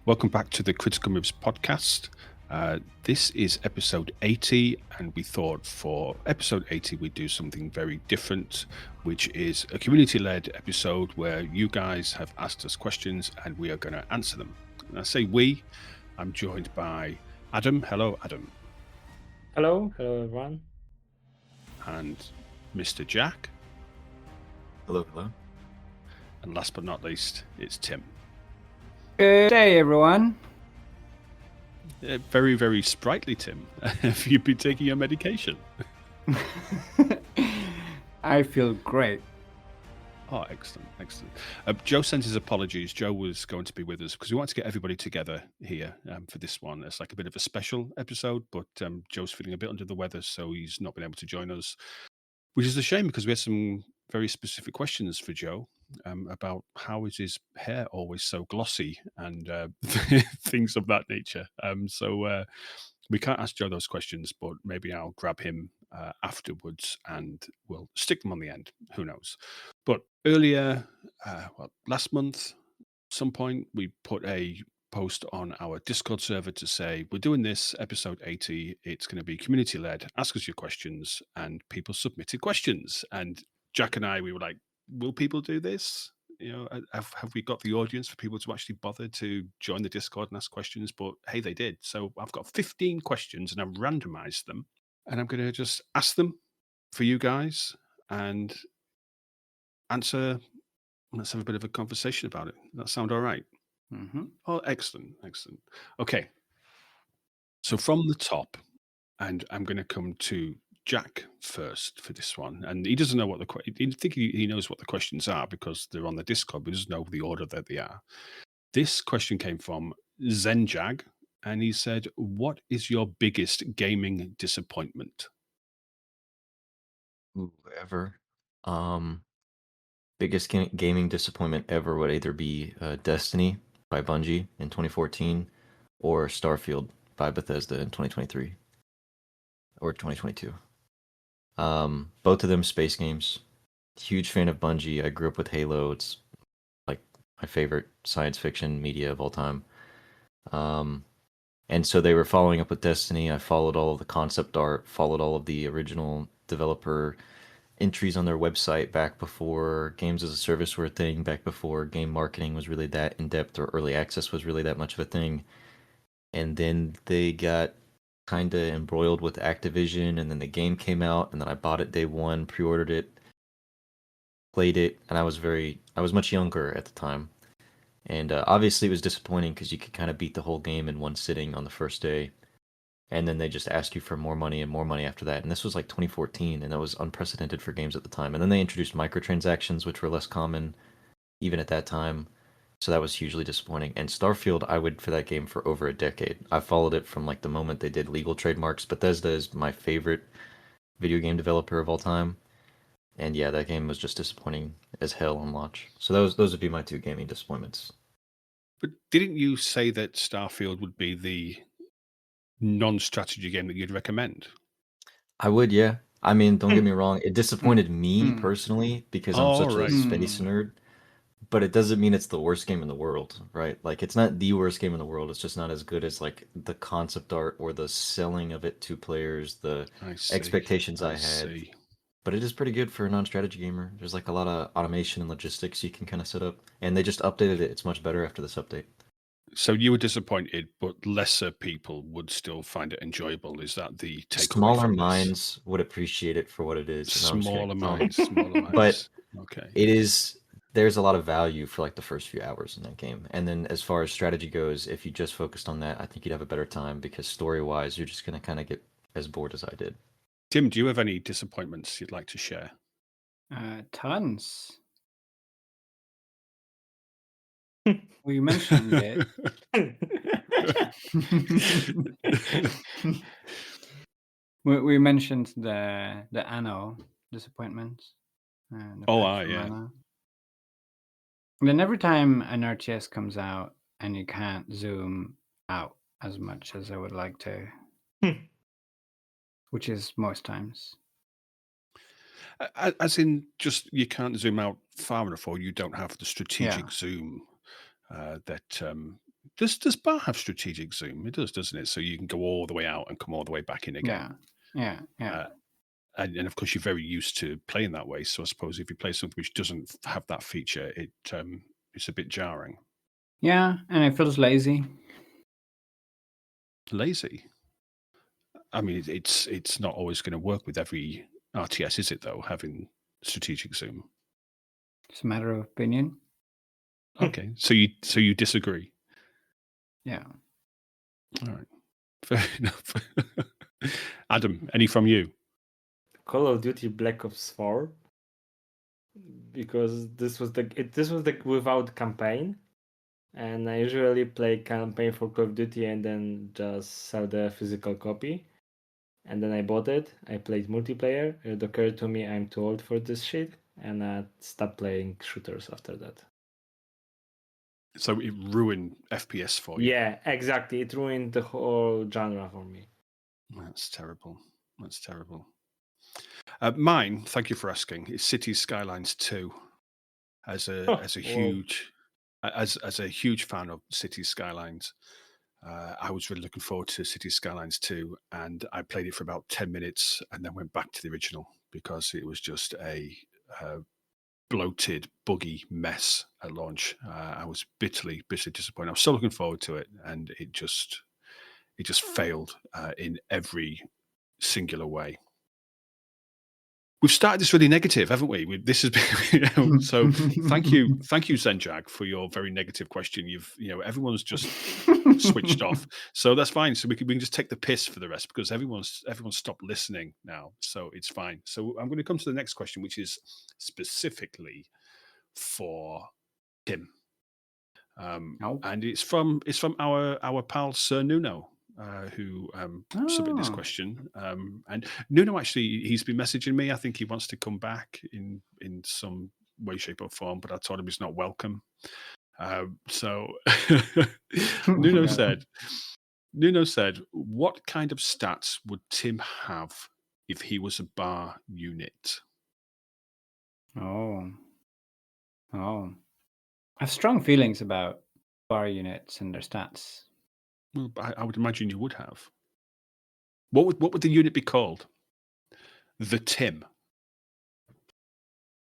Welcome back to the Critical Moves podcast. This is episode 80, and we thought for episode 80 we'd do something very different, which is a community-led episode where you guys have asked us questions and we are going to answer them. And I say we, I'm joined by Adam. Hello, Adam. Hello everyone. And Mr. Jack. Hello, hello. And last but not least, it's Tim. Good day, everyone. Very, very sprightly, Tim. Have you been taking your medication? I feel great. Oh, excellent, excellent. Joe sent his apologies. Joe was going to be with us because we want to get everybody together here for this one. It's like a bit of a special episode, but Joe's feeling a bit under the weather, so he's not been able to join us, which is a shame because we had some very specific questions for Joe about how is his hair always so glossy and things of that nature. So we can't ask Joe those questions, but maybe I'll grab him afterwards and we'll stick them on the end. Who knows? But earlier, last month, some point, we put a post on our Discord server to say, we're doing this episode 80. It's going to be community led. Ask us your questions. And people submitted questions. And Jack and I, we were like, will people do this? You know, have we got the audience for people to actually bother to join the Discord and ask questions? But hey, they did. So I've got 15 questions and I've randomized them. And I'm going to just ask them for you guys and answer. Let's have a bit of a conversation about it. That sound all right? Mm-hmm. Oh, excellent, excellent. Okay. So from the top, and I'm going to come to Jack first for this one. And he doesn't know what he knows what the questions are because they're on the Discord, but he doesn't know the order that they are. This question came from Zenjag, and he said, what is your biggest gaming disappointment? Ooh, ever. Biggest gaming disappointment ever would either be Destiny by Bungie in 2014 or Starfield by Bethesda in 2023 or 2022. Both of them space games. Huge fan of Bungie. I grew up with Halo. It's like my favorite science fiction media of all time. And so they were following up with Destiny. I followed all of the concept art, followed all of the original developer entries on their website back before games as a service were a thing, back before game marketing was really that in depth or early access was really that much of a thing. And then they got kind of embroiled with Activision, and then the game came out, and then I bought it day one, pre-ordered it, played it, and I was much younger at the time. And obviously it was disappointing because you could kind of beat the whole game in one sitting on the first day. And then they just asked you for more money and more money after that. And this was like 2014, and that was unprecedented for games at the time. And then they introduced microtransactions, which were less common even at that time. So that was hugely disappointing. And Starfield, I would for that game for over a decade. I followed it from like the moment they did legal trademarks. Bethesda is my favorite video game developer of all time. And yeah, that game was just disappointing as hell on launch. So those would be my two gaming disappointments. But didn't you say that Starfield would be the non-strategy game that you'd recommend? I would, yeah. I mean, don't get me wrong. It disappointed me Hmm. personally because I'm such right. a space nerd. But it doesn't mean it's the worst game in the world, right? Like it's not the worst game in the world. It's just not as good as like the concept art or the selling of it to players, the expectations I had. see. But it is pretty good for a non-strategy gamer. There's like a lot of automation and logistics you can kind of set up, and they just updated it. It's much better after this update. So you were disappointed, but lesser people would still find it enjoyable. Is that the takeaway Smaller from this? minds would appreciate it for what it is. No, I'm just kidding. Smaller minds. But okay. it is. There's a lot of value for like the first few hours in that game. And then as far as strategy goes, if you just focused on that, I think you'd have a better time because story-wise, you're just going to kind of get as bored as I did. Tim, do you have any disappointments you'd like to share? Tons. We mentioned it. we mentioned the Anno disappointments. Yeah. Anno. And then every time an RTS comes out and you can't zoom out as much as I would like to, which is most times. As in, just you can't zoom out far enough, or you don't have the strategic zoom that Does bar have strategic zoom? It does, doesn't it? So you can go all the way out and come all the way back in again. Yeah. And of course, you're very used to playing that way. So I suppose if you play something which doesn't have that feature, it's a bit jarring. Yeah, and it feels lazy. Lazy. I mean, it's not always going to work with every RTS, is it? Though having strategic zoom. It's a matter of opinion. Okay, so you disagree? Yeah. All right, fair enough. Adam, any from you? Call of Duty Black Ops 4, because this was the without campaign, and I usually play campaign for Call of Duty and then just sell the physical copy. And then I bought it. I played multiplayer. It occurred to me I'm too old for this shit, and I stopped playing shooters after that. So it ruined FPS for you. Yeah, exactly. It ruined the whole genre for me. That's terrible. That's terrible. Mine, thank you for asking, is Cities Skylines 2. As a Oh, as a wow. huge as a huge fan of Cities Skylines, I was really looking forward to Cities Skylines 2, and I played it for about 10 minutes and then went back to the original because it was just a bloated, buggy mess at launch. I was bitterly disappointed. I was so looking forward to it, and it just failed in every singular way. We've started this really negative, haven't we? This has been so. Thank you, Zenjag, for your very negative question. Everyone's just switched off, so that's fine. So we can just take the piss for the rest because everyone's stopped listening now, so it's fine. So I'm going to come to the next question, which is specifically for Tim, and it's from our pal Sir Nuno. Who submitted this question. And Nuno, actually, he's been messaging me. I think he wants to come back in some way, shape, or form, but I told him he's not welcome. So Nuno said, what kind of stats would Tim have if he was a bar unit? Oh. I have strong feelings about bar units and their stats. Well, I would imagine you would have. What would the unit be called? The Tim.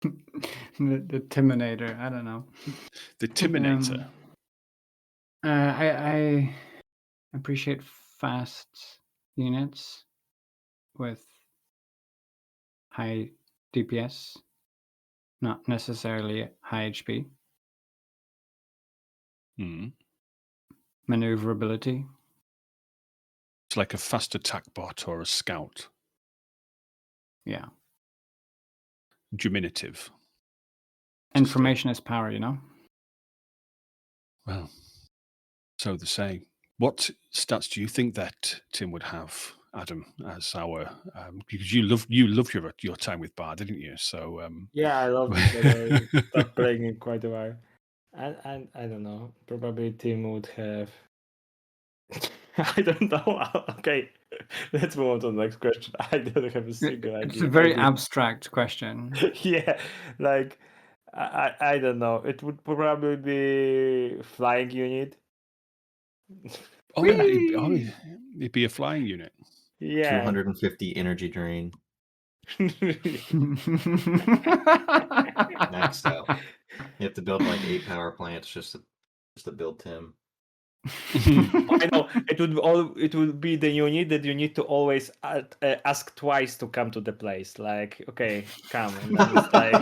the Timinator. I don't know. The Timinator. I appreciate fast units with high DPS, not necessarily high HP. Maneuverability. It's like a fast attack bot or a scout. Yeah. Diminutive. Information is power, you know? Well, so the saying. What stats do you think that Tim would have, Adam, as our because you love your time with Bar, didn't you? So yeah, I love it, but I stopped playing it quite a while. And I don't know. Probably Tim would have. I don't know. Okay, let's move on to the next question. I don't have a single idea. It's a very abstract question. Yeah, like I don't know. It would probably be flying unit. It'd be a flying unit. Yeah. 250 energy drain. Maxed out. You have to build like 8 power plants just to build Tim. I know it would be the unit that you need to always ask twice to come to the place. Like, okay, come, and then it's like,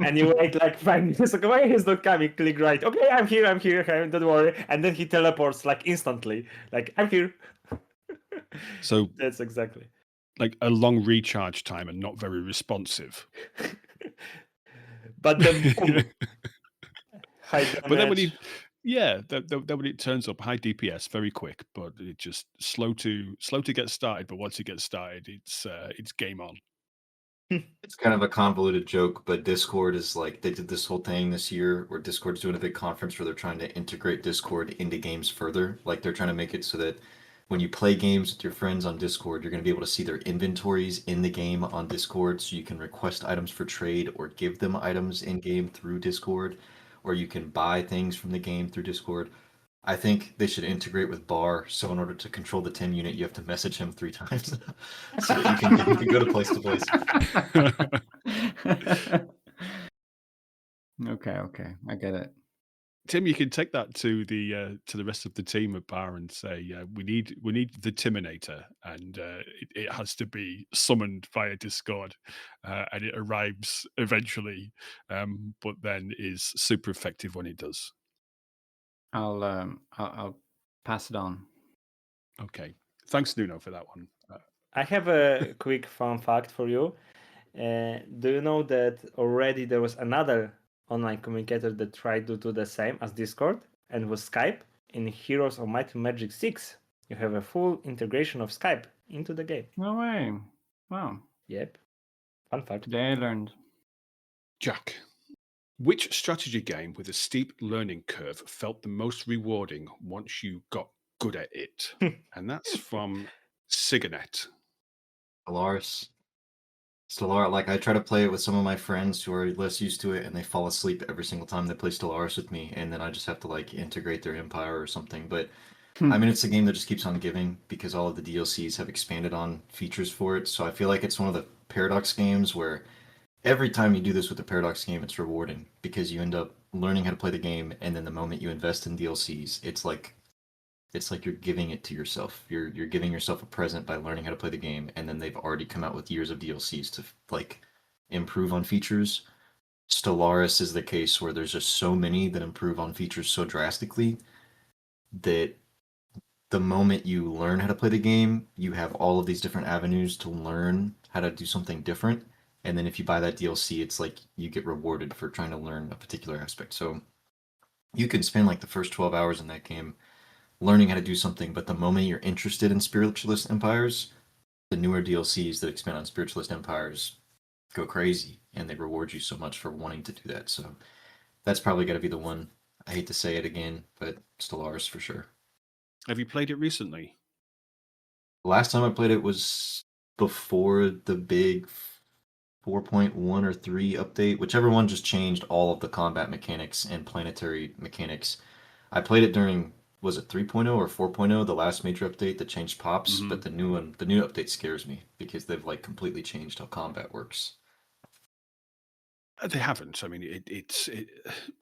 and you wait like 5 minutes. Okay, why he's not coming? Click right. Okay, I'm here. Don't worry. And then he teleports like instantly. Like, I'm here. So that's exactly like a long recharge time and not very responsive. But then boom, high damage. But then when it turns up, high DPS, very quick, but it just slow to get started. But once it gets started, it's game on. It's kind of a convoluted joke, but Discord is like, they did this whole thing this year where Discord's doing a big conference where they're trying to integrate Discord into games further. Like they're trying to make it so that when you play games with your friends on Discord, you're going to be able to see their inventories in the game on Discord, so you can request items for trade or give them items in game through Discord, or you can buy things from the game through Discord. I think they should integrate with bar. So in order to control the Tim unit, you have to message him 3 times, so that you can go to place. Okay, I get it. Tim, you can take that to the rest of the team at Bar and say, we need the Timinator, and it has to be summoned via Discord, and it arrives eventually, but then is super effective when it does. I'll pass it on. Okay, thanks, Nuno, for that one. I have a quick fun fact for you. Do you know that already there was another online communicator that tried to do the same as Discord and was Skype? In Heroes of Might and Magic 6, you have a full integration of Skype into the game. No way. Wow. Yep. Fun fact. Today I learned. Jack, which strategy game with a steep learning curve felt the most rewarding once you got good at it? And that's from Cyganet. Stellaris, like I try to play it with some of my friends who are less used to it, and they fall asleep every single time they play Stellaris with me, and then I just have to like integrate their empire or something. But I mean, it's a game that just keeps on giving because all of the DLCs have expanded on features for it. So I feel like it's one of the Paradox games where every time you do this with a Paradox game, it's rewarding because you end up learning how to play the game, and then the moment you invest in DLCs, it's like you're giving it to yourself. You're giving yourself a present by learning how to play the game, and then they've already come out with years of DLCs to like improve on features. Stellaris is the case where there's just so many that improve on features so drastically that the moment you learn how to play the game, you have all of these different avenues to learn how to do something different. And then if you buy that DLC, it's like you get rewarded for trying to learn a particular aspect. So you can spend like the first 12 hours in that game learning how to do something, but the moment you're interested in Spiritualist Empires, the newer DLCs that expand on Spiritualist Empires go crazy, and they reward you so much for wanting to do that. So that's probably got to be the one. I hate to say it again, but Stellaris for sure. Have you played it recently? The last time I played it was before the big 4.1 or 3 update, whichever one just changed all of the combat mechanics and planetary mechanics. I played it during, was it 3.0 or 4.0, the last major update that changed pops, Mhm. but the new update scares me because they've like completely changed how combat works. They haven't. I mean,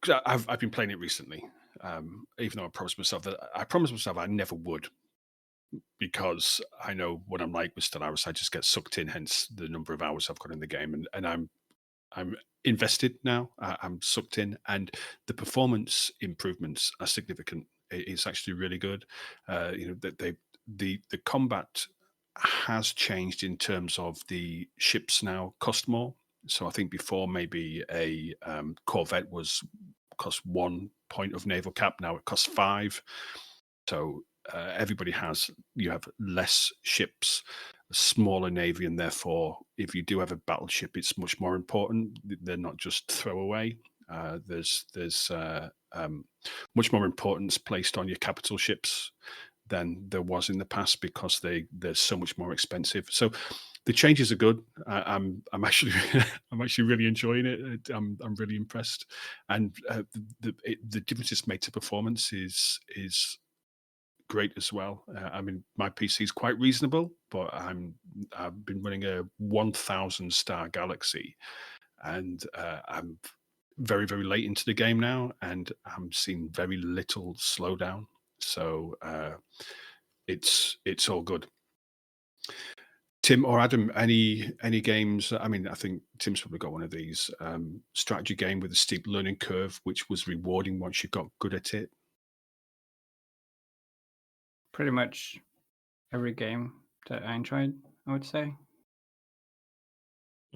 'cause I've been playing it recently, even though I promised myself I never would, because I know what I'm like with Stellaris. I just get sucked in, hence the number of hours I've got in the game, and I'm invested now. I'm sucked in, and the performance improvements are significant. It's actually really good. That the combat has changed in terms of the ships now cost more. So I think before maybe a Corvette was cost 1 point of naval cap. Now it costs 5. So everybody has, you have less ships, a smaller navy, and therefore, if you do have a battleship, it's much more important. They're not just throwaway. There's much more importance placed on your capital ships than there was in the past because they're so much more expensive. So the changes are good. I'm actually I'm actually really enjoying it. I'm really impressed, and the difference it's made to performance is great as well. I mean, my PC is quite reasonable, but I've been running a 1,000 star Galaxy, and I'm very late into the game now, and I'm seeing very little slowdown. So it's all good. Tim or Adam, any games? I mean, I think Tim's probably got one of these strategy game with a steep learning curve, which was rewarding once you got good at it. Pretty much every game that I enjoyed, I would say.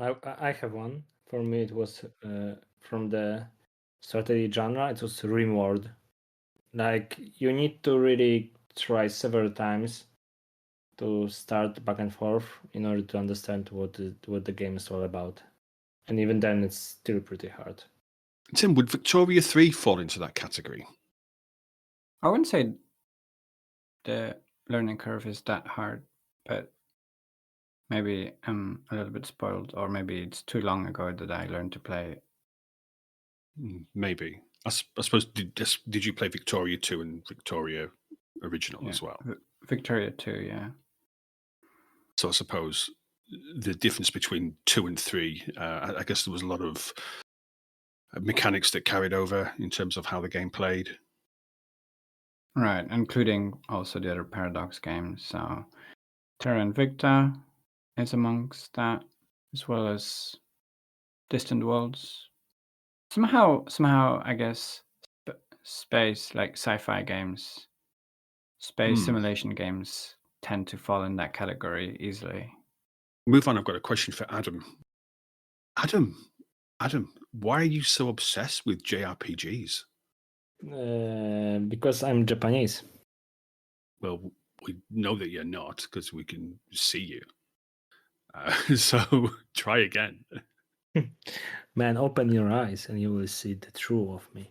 I have one. For me, it was from the strategy genre. It was Rimworld. Like you need to really try several times to start back and forth in order to understand what the game is all about, and even then, it's still pretty hard. Tim, would Victoria 3 fall into that category? I wouldn't say the learning curve is that hard, but maybe I'm a little bit spoiled, or maybe it's too long ago that I learned to play. Maybe. I suppose did you play Victoria 2 and Victoria original as well? Victoria 2, yeah. So I suppose the difference between 2 and 3, I guess there was a lot of mechanics that carried over in terms of how the game played. Right, including also the other Paradox games. So Terra Invicta is amongst that, as well as Distant Worlds. Somehow, I guess space, like sci-fi games, space simulation games tend to fall in that category easily. Move on. I've got a question for Adam. Adam, why are you so obsessed with JRPGs? Because I'm Japanese. Well, we know that you're not because we can see you. So try again. Man, open your eyes and you will see the truth of me.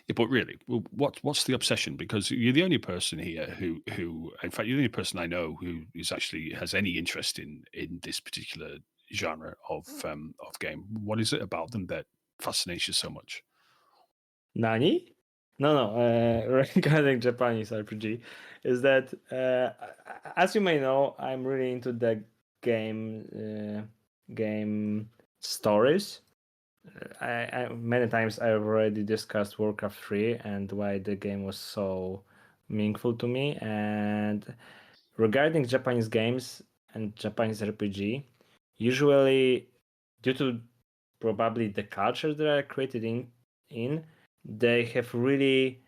Yeah, but really, what's the obsession? Because you're the only person here who, in fact, you're the only person I know who is actually has any interest in this particular genre of game. What is it about them that fascinates you so much? Nani? No. Regarding Japanese RPG, is that as you may know, I'm really into the game stories. Many times I've already discussed Warcraft 3 and why the game was so meaningful to me. And regarding Japanese games and Japanese RPG, usually due to probably the culture that are created in they have really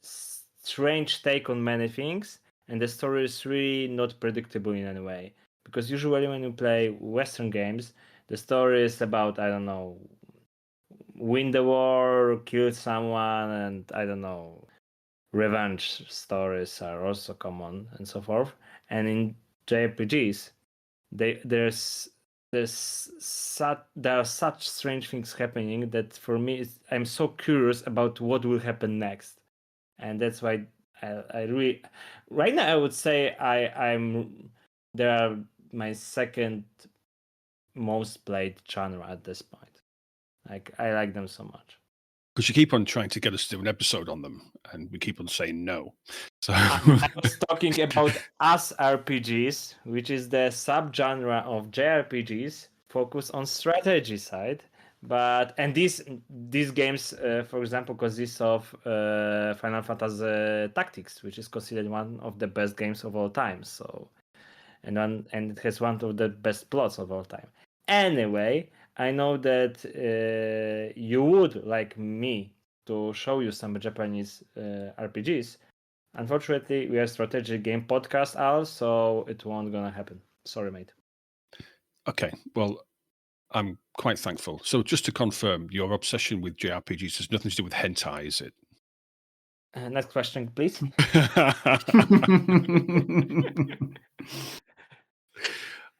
strange take on many things, and the story is really not predictable in any way. Because usually when you play Western games, the story is about, I don't know, win the war, kill someone, and I don't know, revenge stories are also common and so forth. And in JRPGs, there are such strange things happening that for me I'm so curious about what will happen next, and that's why I really right now I would say I'm they are my second most played genre at this point. Like I like them so much. Because you keep on trying to get us to do an episode on them, and we keep on saying no. So I was talking about us RPGs, which is the subgenre of JRPGs, focus on strategy side. And these games, for example, consist of Final Fantasy Tactics, which is considered one of the best games of all time. So, and it has one of the best plots of all time. Anyway, I know that you would like me to show you some Japanese RPGs. Unfortunately, we are strategy game podcast, Al, so it won't gonna happen. Sorry, mate. okay, well, I'm quite thankful. So just to confirm, your obsession with JRPGs has nothing to do with hentai, is it? Next question, please.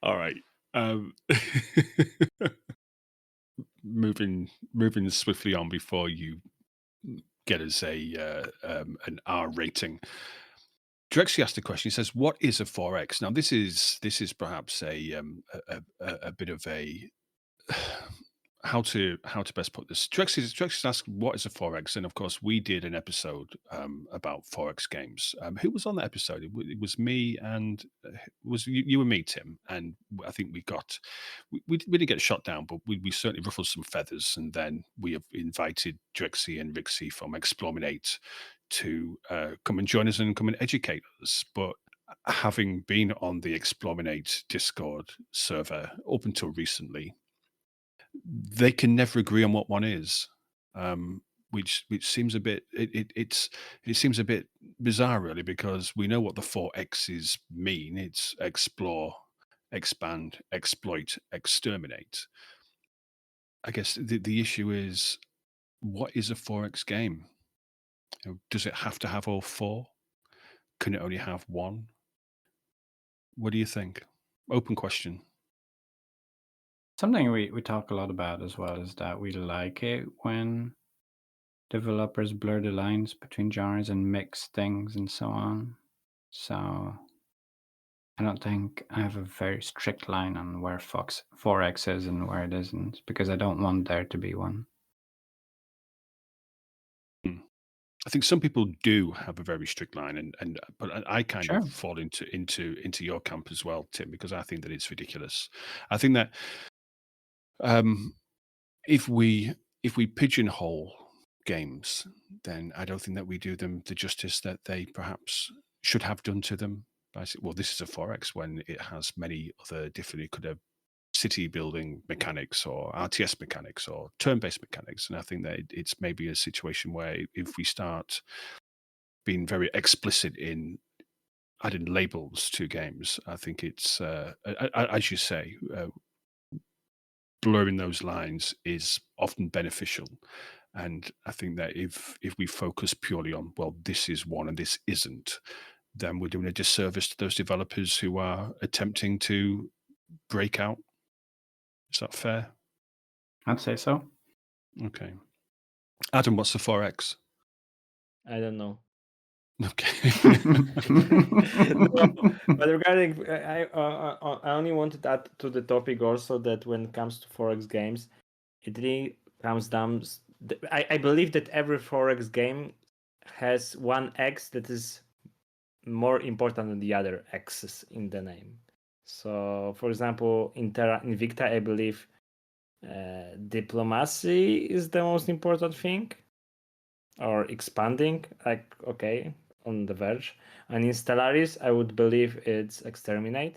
All right. Moving swiftly on before you get us an R rating. Drexy asked a question. He says, "What is a 4x?" Now, this is perhaps a bit of a how to best put this. Drexy's asked, "What is a 4x?" And of course, we did an episode about 4x games. Who was on that episode? It was me and was you and me, Tim. And I think we didn't get shot down, but we certainly ruffled some feathers. And then we have invited Drexy and Rixie from Explominate to come and join us and come and educate us. But having been on the Explominate Discord server up until recently, they can never agree on what one is, which seems a bit it seems a bit bizarre, really, because we know what the 4X's mean. It's explore, expand, exploit, exterminate. I guess the issue is, what is a 4X game? Does it have to have all four? Can it only have one? What do you think? Open question. Something we talk a lot about as well is that we like it when developers blur the lines between genres and mix things and so on. So I don't think I have a very strict line on where 4X is and where it isn't, because I don't want there to be one. I think some people do have a very strict line, and but I kind of Sure. fall into your camp as well, Tim, because I think that it's ridiculous. I think that um, if we pigeonhole games, then I don't think that we do them the justice that they perhaps should have done to them. By saying, well, this is a 4X when it has many other different. It could have city building mechanics or RTS mechanics or turn-based mechanics, and I think that it's maybe a situation where if we start being very explicit in adding labels to games, I think it's as you say, blurring those lines is often beneficial. And I think that if we focus purely on, well, this is one and this isn't, then we're doing a disservice to those developers who are attempting to break out. Is that fair? I'd say so. Okay. Adam, what's the 4X? I don't know. Okay. No, but regarding, I only wanted to add to the topic also that when it comes to 4X games, it really comes down. I believe that every 4X game has one X that is more important than the other X's in the name. So, for example, in Terra Invicta, I believe diplomacy is the most important thing, or expanding. Like, okay, on the verge. And in Stellaris, I would believe it's exterminate.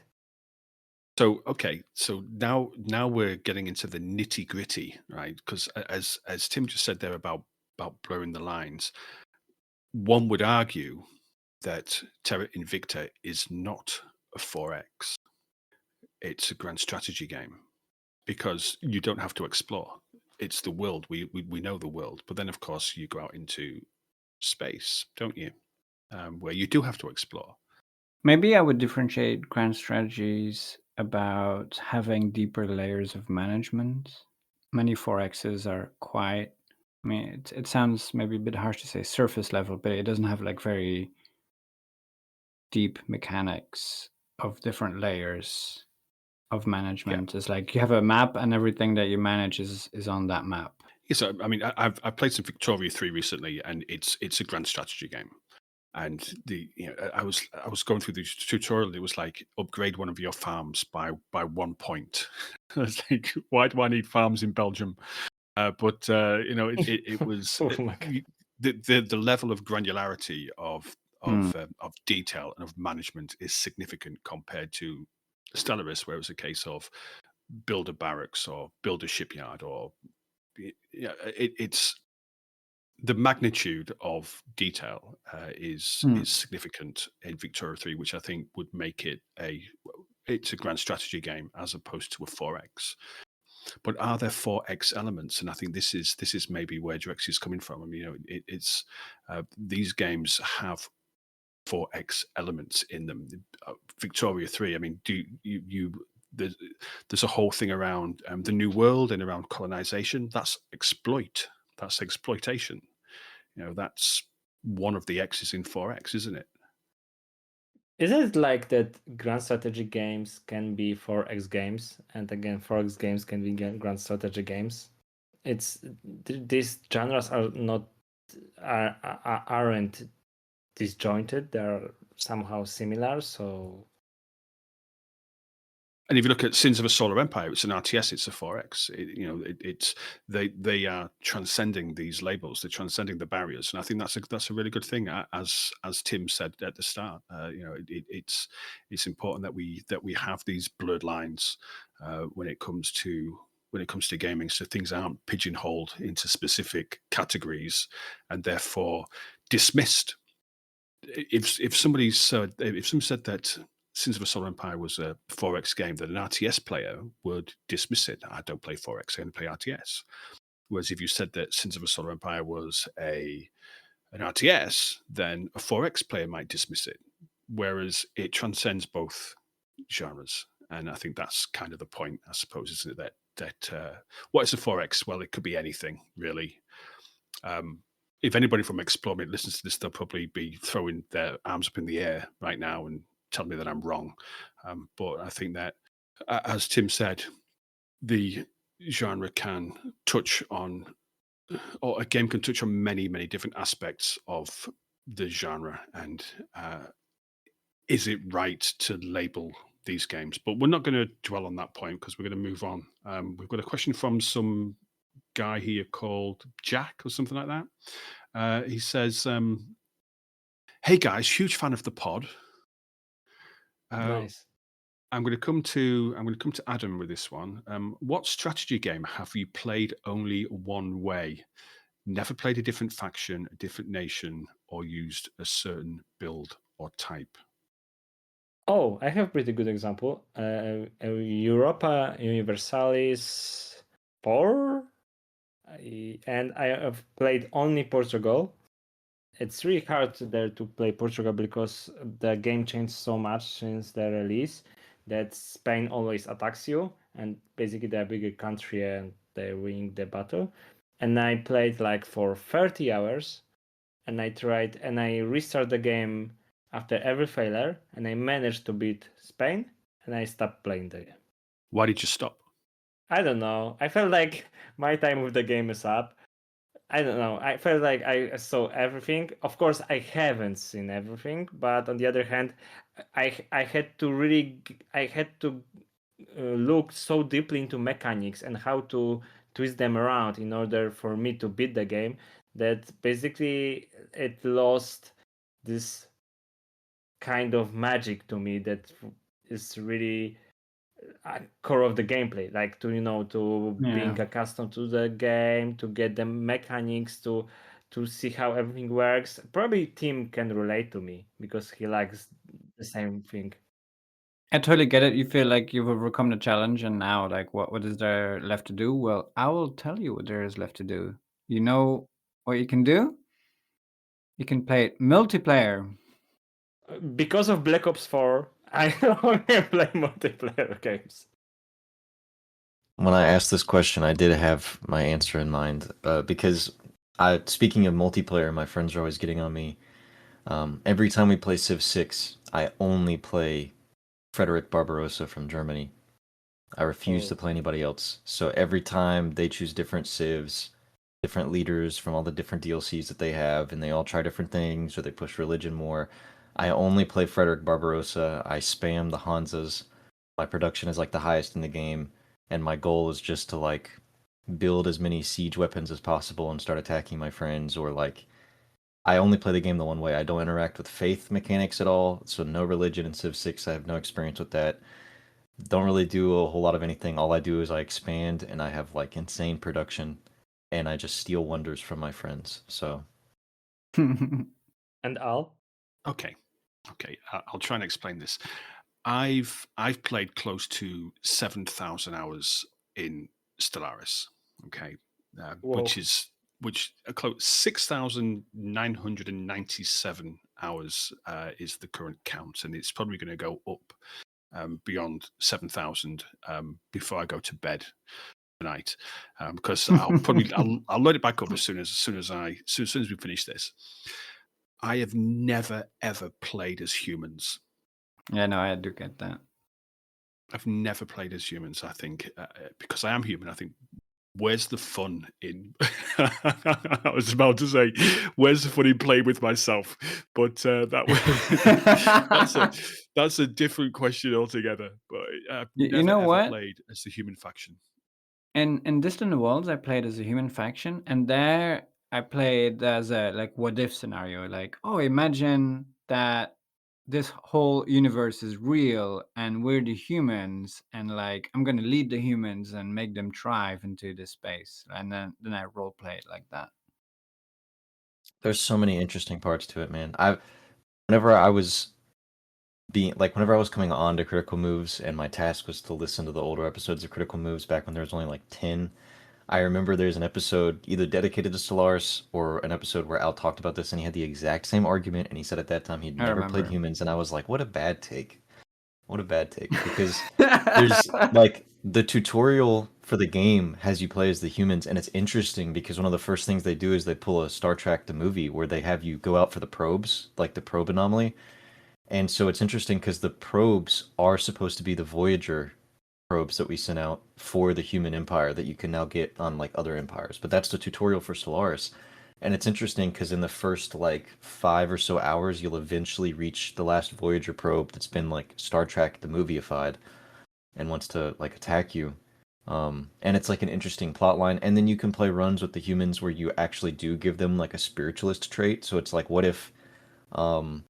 So okay, so now we're getting into the nitty gritty, right? Because as Tim just said there about blurring the lines, one would argue that Terra Invicta is not a 4X. It's a grand strategy game because you don't have to explore. It's the world. We know the world, but then of course you go out into space, don't you? Where you do have to explore. Maybe I would differentiate grand strategies about having deeper layers of management. Many 4Xs are quite, I mean, it sounds maybe a bit harsh to say surface level, but it doesn't have like very deep mechanics of different layers of management. It's like you have a map and everything that you manage is on that map. Yeah, so I mean, I've played some Victoria 3 recently, and it's a grand strategy game. And I was going through the tutorial. It was like upgrade one of your farms by 1 point. I was like, why do I need farms in Belgium? But it was Oh my God. the level of granularity of Hmm. of detail and of management is significant compared to Stellaris, where it was a case of build a barracks or build a shipyard or it's the magnitude of detail is Hmm. significant in Victoria 3, which I think would make it it's a grand strategy game as opposed to a 4X. But are there 4X elements? And I think this is maybe where Drexy is coming from. I mean, it's these games have 4X elements in them. Victoria 3. I mean, do you there's a whole thing around the new world and around colonization. That's exploit. That's exploitation. That's one of the X's in 4X, isn't it? Is it like that grand strategy games can be 4X games, and again 4X games can be grand strategy games? It's these genres are not aren't disjointed. They're somehow similar. So And if you look at Sins of a Solar Empire, it's an RTS, it's a 4X. It's they are transcending these labels, they're transcending the barriers, and I think that's a really good thing. As Tim said at the start, it's important that we have these blurred lines when it comes to gaming, so things aren't pigeonholed into specific categories and therefore dismissed. If somebody said that Sins of a Solar Empire was a 4X game, that an RTS player would dismiss it. I don't play 4X, I only play RTS. Whereas if you said that Sins of a Solar Empire was an RTS, then a 4X player might dismiss it. Whereas it transcends both genres. And I think that's kind of the point, I suppose, isn't it? That what is a 4X? Well, it could be anything, really. If anybody from Explore Me listens to this, they'll probably be throwing their arms up in the air right now and tell me that I'm wrong. But I think that, as Tim said, the genre can touch on or a game can touch on many, many different aspects of the genre, and is it right to label these games? But we're not going to dwell on that point because we're going to move on. We've got a question from some guy here called Jack or something like that. He says, "Hey guys, huge fan of the pod. Nice. I'm going to come to Adam with this one. What strategy game have you played only one way? Never played a different faction, a different nation, or used a certain build or type?" Oh, I have a pretty good example. Europa Universalis 4, and I have played only Portugal. It's really hard there to play Portugal because the game changed so much since the release that Spain always attacks you, and basically they're a bigger country and they're winning the battle. And I played like for 30 hours, and I restart the game after every failure, and I managed to beat Spain, and I stopped playing the game. Why did you stop? I don't know. I felt like my time with the game is up. I don't know. I felt like I saw everything. Of course, I haven't seen everything, but on the other hand, I had to look so deeply into mechanics and how to twist them around in order for me to beat the game that basically it lost this kind of magic to me that is really core of the gameplay, like to being accustomed to the game, to get the mechanics, to see how everything works. Probably Tim can relate to me because he likes the same thing. I totally get it. You feel like you've overcome the challenge, and now, like, what is there left to do? Well, I will tell you what there is left to do. You know what you can do? You can play it multiplayer. Because of Black Ops 4, I only play multiplayer games. When I asked this question, I did have my answer in mind because speaking of multiplayer, my friends are always getting on me. Every time we play Civ 6, I only play Frederick Barbarossa from Germany. I refuse to play anybody else. So every time they choose different civs, different leaders from all the different DLCs that they have, and they all try different things, or they push religion more, I only play Frederick Barbarossa. I spam the Hansas. My production is like the highest in the game, and my goal is just to like build as many siege weapons as possible and start attacking my friends, or like I only play the game the one way. I don't interact with faith mechanics at all, so no religion in Civ 6. I have no experience with that. Don't really do a whole lot of anything. All I do is I expand and I have like insane production and I just steal wonders from my friends. So And Al? Okay, I'll try and explain this. I've played close to 7,000 hours in Stellaris. Okay, which close 6,997 hours is the current count, and it's probably going to go up beyond 7,000 before I go to bed tonight, because I'll load it back up as soon as we finish this. I have never ever played as humans. Yeah, no, I do get that. I've never played as humans. I think because I am human. I think where's the fun in? I was about to say, where's the fun in playing with myself? But that's a different question altogether. But I've You never know ever what? played as the human faction. In Distant Worlds, I played as a human faction, and there I played as a like what if scenario. Like, oh, imagine that this whole universe is real, and we're the humans, and like I'm gonna lead the humans and make them thrive into this space, and then I role play it like that. there's so many interesting parts to it, man. Whenever I was whenever I was coming on to Critical Moves and my task was to listen to the older episodes of Critical Moves back when there was only like 10, I remember there's an episode either dedicated to Stellaris or an episode where Al talked about this and he had the exact same argument and he said at that time he'd I never played remember. humans and I was like, what a bad take. What a bad take. Because there's like the tutorial for the game has you play as the humans and it's interesting because one of the first things they do is they pull a Star Trek the movie where they have you go out for the probes, like the probe anomaly. And so it's interesting because the probes are supposed to be the Voyager probes that we sent out for the human empire that you can now get on like other empires. But that's the tutorial for Stellaris. And it's interesting because in the first like 5 or so hours, you'll eventually reach the last Voyager probe that's been like Star Trek the movieified and wants to like attack you. And it's like an interesting plot line. And then you can play runs with the humans where you actually do give them like a spiritualist trait. So it's like, what if, um,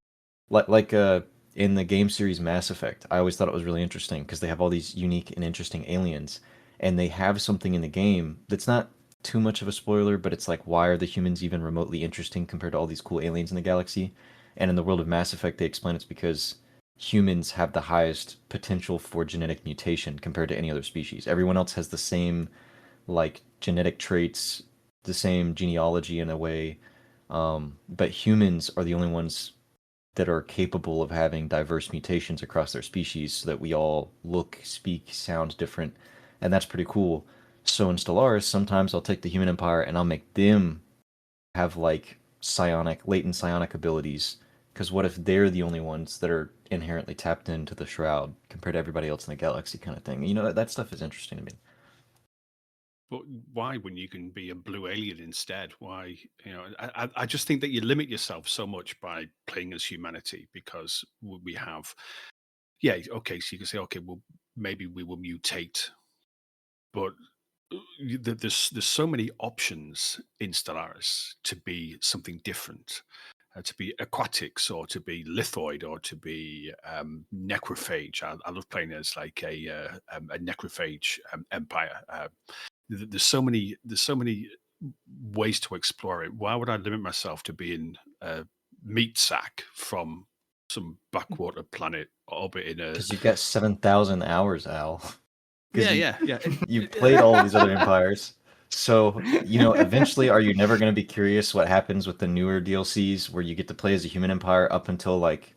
like in the game series Mass Effect, I always thought it was really interesting because they have all these unique and interesting aliens, and they have something in the game that's not too much of a spoiler, but it's like, why are the humans even remotely interesting compared to all these cool aliens in the galaxy? And in the world of Mass Effect, they explain it's because humans have the highest potential for genetic mutation compared to any other species. Everyone else has the same like genetic traits, the same genealogy in a way, but humans are the only ones that are capable of having diverse mutations across their species so that we all look, speak, sound different. And that's pretty cool. So in Stellaris, sometimes I'll take the human empire and I'll make them have like latent psionic abilities. Because what if they're the only ones that are inherently tapped into the shroud compared to everybody else in the galaxy, kind of thing? You know, that stuff is interesting to me. But why, when you can be a blue alien instead? Why, I just think that you limit yourself so much by playing as humanity because we have, yeah, okay, so you can say, okay, well, maybe we will mutate, but there's so many options in Stellaris to be something different, to be aquatics or to be lithoid or to be necrophage. I love playing as like a necrophage empire. There's so many ways to explore it. Why would I limit myself to being a meat sack from some backwater planet orbiting a? Because you got 7,000 hours, Al. Because Yeah, yeah, yeah. you've played all these other empires. So, eventually, are you never going to be curious what happens with the newer DLCs where you get to play as a human empire up until like,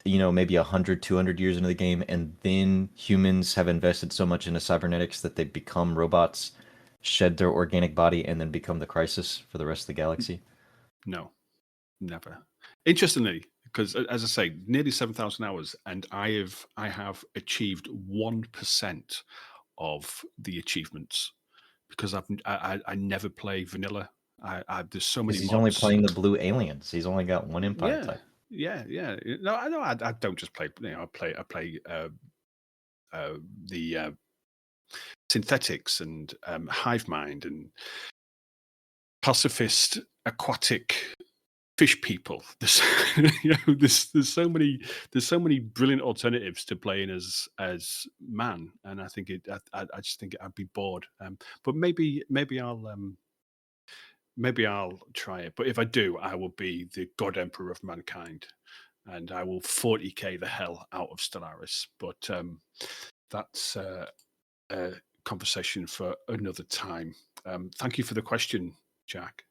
maybe 100, 200 years into the game, and then humans have invested so much into cybernetics that they become robots, shed their organic body, and then become the crisis for the rest of the galaxy? No, never. Interestingly, because as I say, nearly 7,000 hours, and I have achieved 1% of the achievements because I never play vanilla. There's so many Because he's only mods. playing the blue aliens. He's only got one empire Yeah, type. yeah. No, I know. I don't just play. I play the synthetics and hive mind and pacifist aquatic fish people. There's, there's so many brilliant alternatives to playing as man, and I think I just think I'd be bored. But maybe I'll try it. But if I do, I will be the God Emperor of mankind, and I will 40k the hell out of Stellaris. But that's a conversation for another time. Thank you for the question, Jack.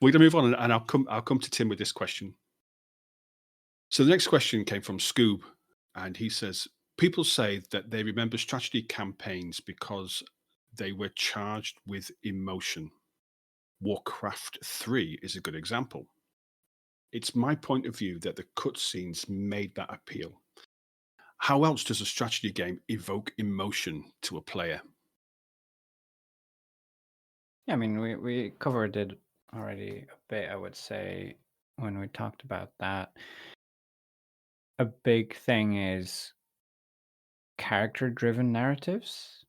We're going to move on, and I'll come to Tim with this question. So the next question came from Skoub, and he says, people say that they remember strategy campaigns because they were charged with emotion. Warcraft 3 is a good example. It's my point of view that the cutscenes made that appeal. How else does a strategy game evoke emotion to a player? Yeah, I mean, we covered it already a bit, I would say, when we talked about that. A big thing is character-driven narratives,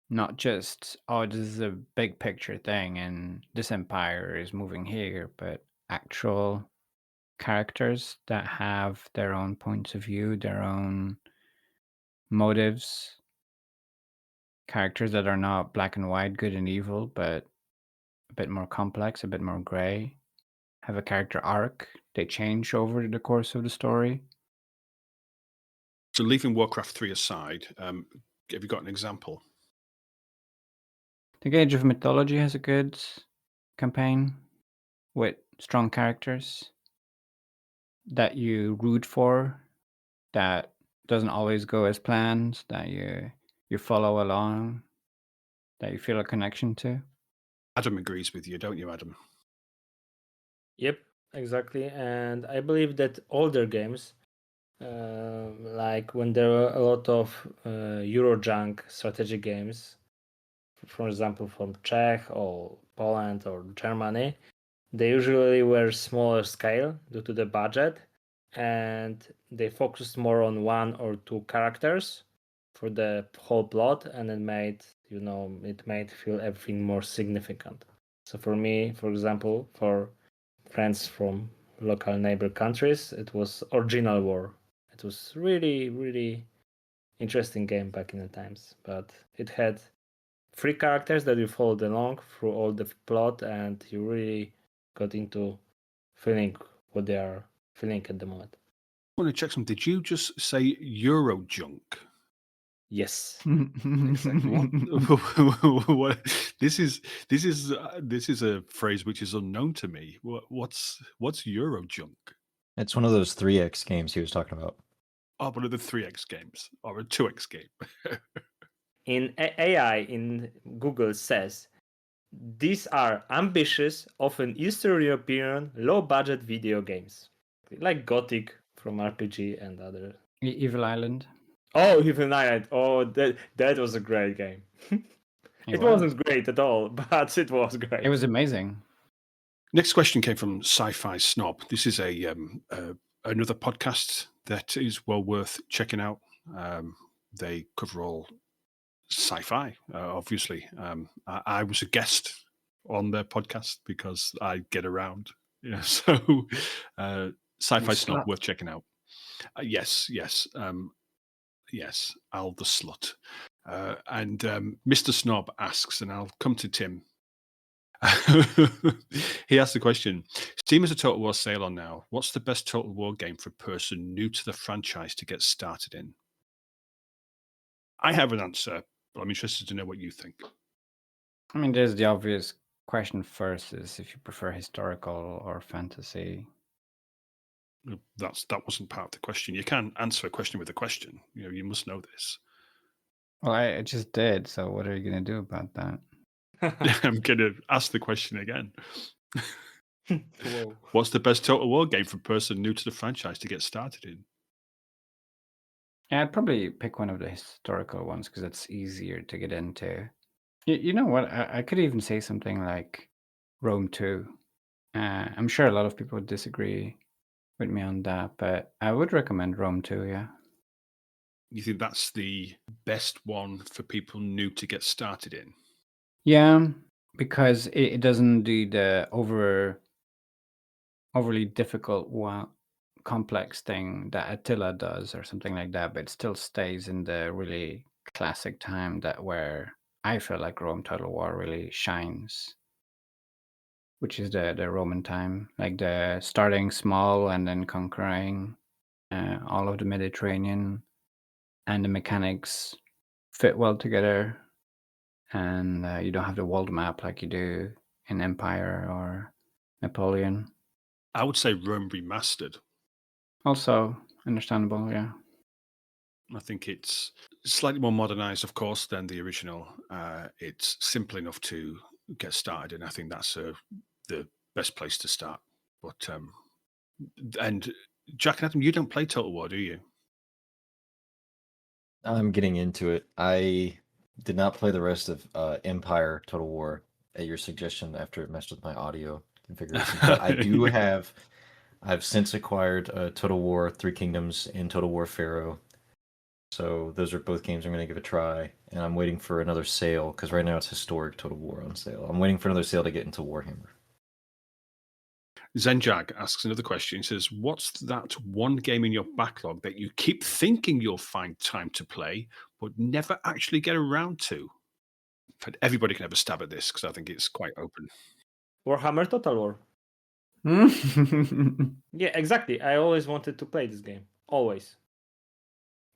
not just, oh, this is a big picture thing and this empire is moving here, but actual characters that have their own points of view, their own motives, characters that are not black and white, good and evil, but a bit more complex, a bit more gray, have a character arc. They change over the course of the story. So leaving Warcraft 3 aside, have you got an example? The Age of Mythology has a good campaign with strong characters that you root for, that doesn't always go as planned, that you follow along, that you feel a connection to. Adam agrees with you, don't you, Adam? Yep, exactly. And I believe that older games like when there are a lot of Eurojunk strategy games, for example, from Czech or Poland or Germany, they usually were smaller scale due to the budget, and they focused more on one or two characters for the whole plot, and it made feel everything more significant. So for me, for example, for friends from local neighbor countries, it was Original War. It was really, really interesting game back in the times, but it had three characters that you followed along through all the plot, and you really got into feeling what they are feeling at the moment. I want to check something. Did you just say Eurojunk? Yes. What? This is a phrase which is unknown to me. What's Eurojunk? It's one of those 3X games he was talking about. Oh, one of the 3X games or a 2X game. In AI in Google says these are ambitious, often Eastern European, low-budget video games, like Gothic from RPG and other. Evil Island. Oh, Evil Island! Oh, that was a great game. It wasn't great at all, but it was great. It was amazing. Next question came from Sci Fi Snob. This is another podcast that is well worth checking out. They cover all sci-fi, obviously. I was a guest on their podcast because I get around. So Sci-Fi Snob, worth checking out. Yes, Al the Slut. And Mr. Snob asks, and I'll come to Tim. He asked the question: Steam has a Total War sale on now. What's the best Total War game for a person new to the franchise to get started in? I have an answer, but I'm interested to know what you think. I mean, there's the obvious question first is if you prefer historical or fantasy. That wasn't part of the question. You can't answer a question with a question. You must know this. Well, I just did. So what are you going to do about that? I'm going to ask the question again. Whoa. What's the best Total War game for a person new to the franchise to get started in? Yeah, I'd probably pick one of the historical ones because it's easier to get into. You know what? I could even say something like Rome 2. I'm sure a lot of people would disagree with me on that, but I would recommend Rome 2, yeah. You think that's the best one for people new to get started in? Yeah, because it doesn't do the overly difficult complex thing that Attila does or something like that, but it still stays in the really classic time where I feel like Rome Total War really shines, which is the Roman time, like the starting small and then conquering all of the Mediterranean, and the mechanics fit well together, and you don't have the world map like you do in Empire or Napoleon. I would say Rome Remastered. Also understandable, yeah. I think it's slightly more modernized, of course, than the original. It's simple enough to get started, and I think that's the best place to start. But and Jack and Adam, you don't play Total War, do you? I'm getting into it. I did not play the rest of Empire Total War at your suggestion after it messed with my audio configuration. But I do have. I've since acquired Total War 3 Kingdoms and Total War Pharaoh. So those are both games I'm going to give a try. And I'm waiting for another sale, because right now it's Historic Total War on sale. I'm waiting for another sale to get into Warhammer. Zenjag asks another question. He says, what's that one game in your backlog that you keep thinking you'll find time to play, but never actually get around to? Everybody can have a stab at this, because I think it's quite open. Warhammer Total War. Yeah, exactly. I always wanted to play this game. Always.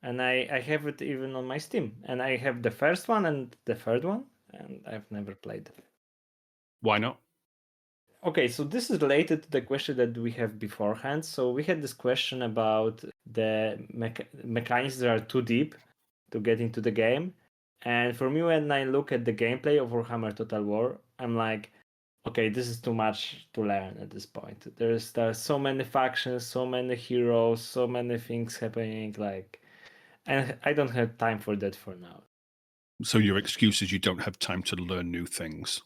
And I have it even on my Steam. And I have the first one and the third one, and I've never played it. Why not? Okay, so this is related to the question that we have beforehand. So we had this question about the mechanics that are too deep to get into the game. And for me, when I look at the gameplay of Warhammer Total War, I'm like, okay, this is too much to learn at this point. There's so many factions, so many heroes, so many things happening, like, and I don't have time for that for now. So your excuse is you don't have time to learn new things.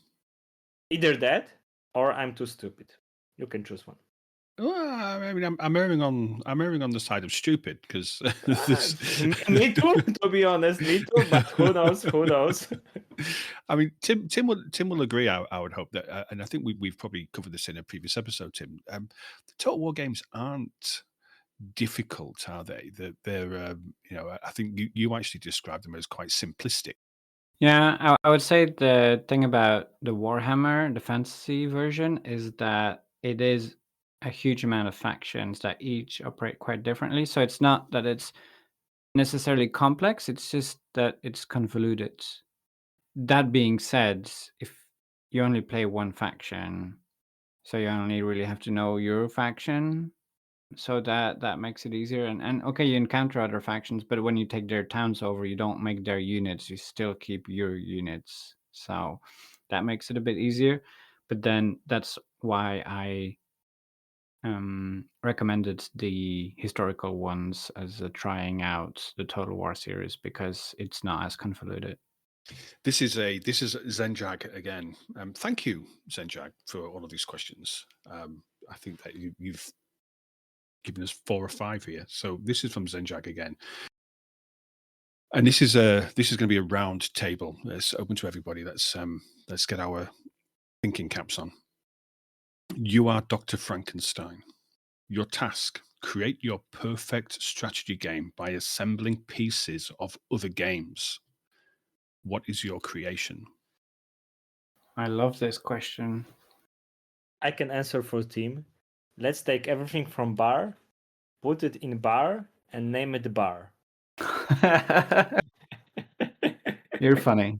Either that or I'm too stupid. You can choose one. Well, I mean, I'm erring on the side of stupid because Me too, to be honest, me too. But who knows? Who knows? I mean, Tim will agree. I would hope that, and I think we've probably covered this in a previous episode. Tim, the Total War games aren't difficult, are they? They're I think you actually described them as quite simplistic. Yeah, I would say the thing about the Warhammer, the fantasy version, is that it is a huge amount of factions that each operate quite differently. So it's not that it's necessarily complex, it's just that it's convoluted. That being said, if you only play one faction, so you only really have to know your faction, so that makes it easier. And okay, you encounter other factions, but when you take their towns over, you don't make their units, you still keep your units. So that makes it a bit easier. But then that's why I recommended the historical ones as trying out the Total War series, because it's not as convoluted. This is Zenjag again. Thank you, Zenjag, for all of these questions. I think that you've given us 4 or 5 here. So this is from Zenjag again, and this is going to be a round table. It's open to everybody. Let's get our thinking caps on. You are Dr. Frankenstein. Your task: create your perfect strategy game by assembling pieces of other games. What is your creation? I love this question. I can answer for team. Let's take everything from bar, put it in bar, and name it bar. You're funny.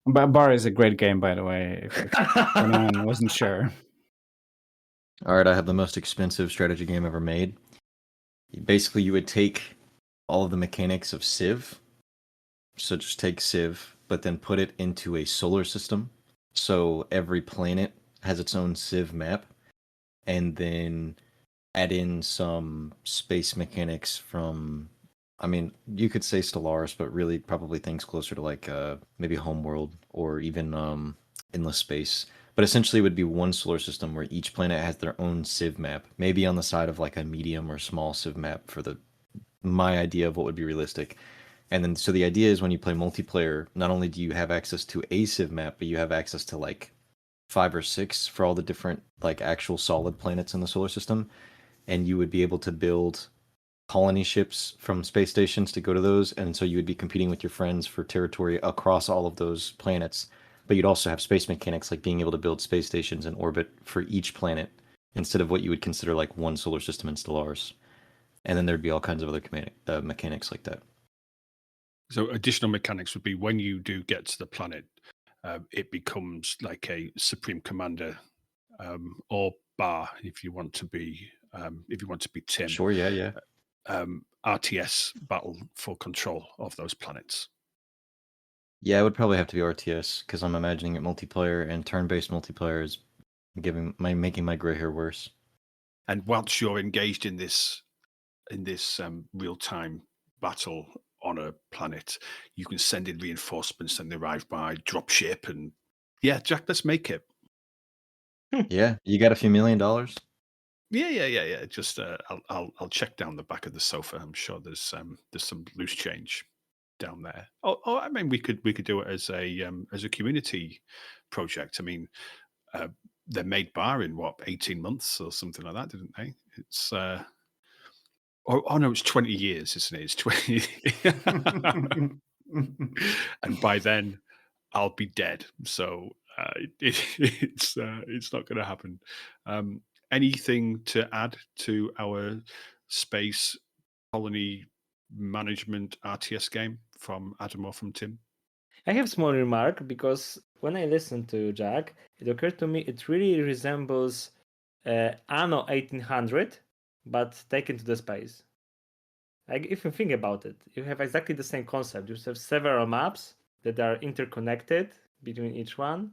Bar is a great game, by the way, if anyone wasn't sure. All right, I have the most expensive strategy game ever made. Basically, you would take all of the mechanics of Civ, so just take Civ, but then put it into a solar system. So every planet has its own Civ map, and then add in some space mechanics from, I mean, you could say Stellaris, but really probably things closer to like maybe Homeworld or even Endless Space. But essentially, it would be one solar system where each planet has their own Civ map, maybe on the side of like a medium or small Civ map for my idea of what would be realistic. And then, so the idea is when you play multiplayer, not only do you have access to a Civ map, but you have access to like 5 or 6 for all the different like actual solid planets in the solar system, and you would be able to build colony ships from space stations to go to those, and so you would be competing with your friends for territory across all of those planets. But you'd also have space mechanics like being able to build space stations in orbit for each planet instead of what you would consider like one solar system in Stellaris. And then there'd be all kinds of other mechanics like that. So additional mechanics would be when you do get to the planet, it becomes like a supreme commander, or bar if you want to be Tim. Sure, yeah. RTS battle for control of those planets. Yeah, it would probably have to be RTS because I'm imagining it multiplayer, and turn-based multiplayer is making my gray hair worse. And whilst you're engaged in this real-time battle on a planet, you can send in reinforcements and they arrive by dropship. And yeah, Jack, let's make it. Yeah, you got a few $1 million? Yeah. Just I'll check down the back of the sofa. I'm sure there's some loose change down there. Oh, I mean, we could do it as a community project. I mean, they made bar in what 18 months or something like that, didn't they? It's oh no, it's 20 years, isn't it? It's 20. And by then, I'll be dead. So it's not going to happen. Anything to add to our space colony management RTS game from Adam or from Tim? I have a small remark because when I listened to Jack, it occurred to me it really resembles Anno 1800, but taken to the space. Like if you think about it, you have exactly the same concept. You have several maps that are interconnected between each one,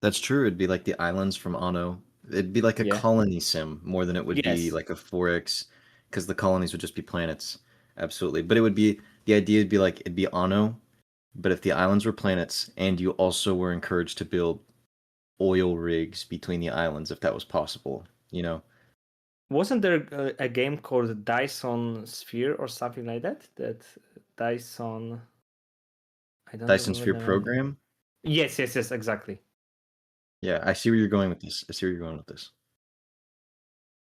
That's true. It'd be like the islands from Anno. It'd be like a Yeah. colony sim more than it would be Yes. like a 4X, because the colonies would just be planets. Absolutely. But it would be the idea would be like it'd be Anno, but if the islands were planets and you also were encouraged to build oil rigs between the islands if that was possible, you know. Wasn't there a game called Dyson Sphere or something like that? That Dyson. I don't Dyson remember Sphere the name. program? Yes, exactly. Yeah, I see where you're going with this. I see where you're going with this.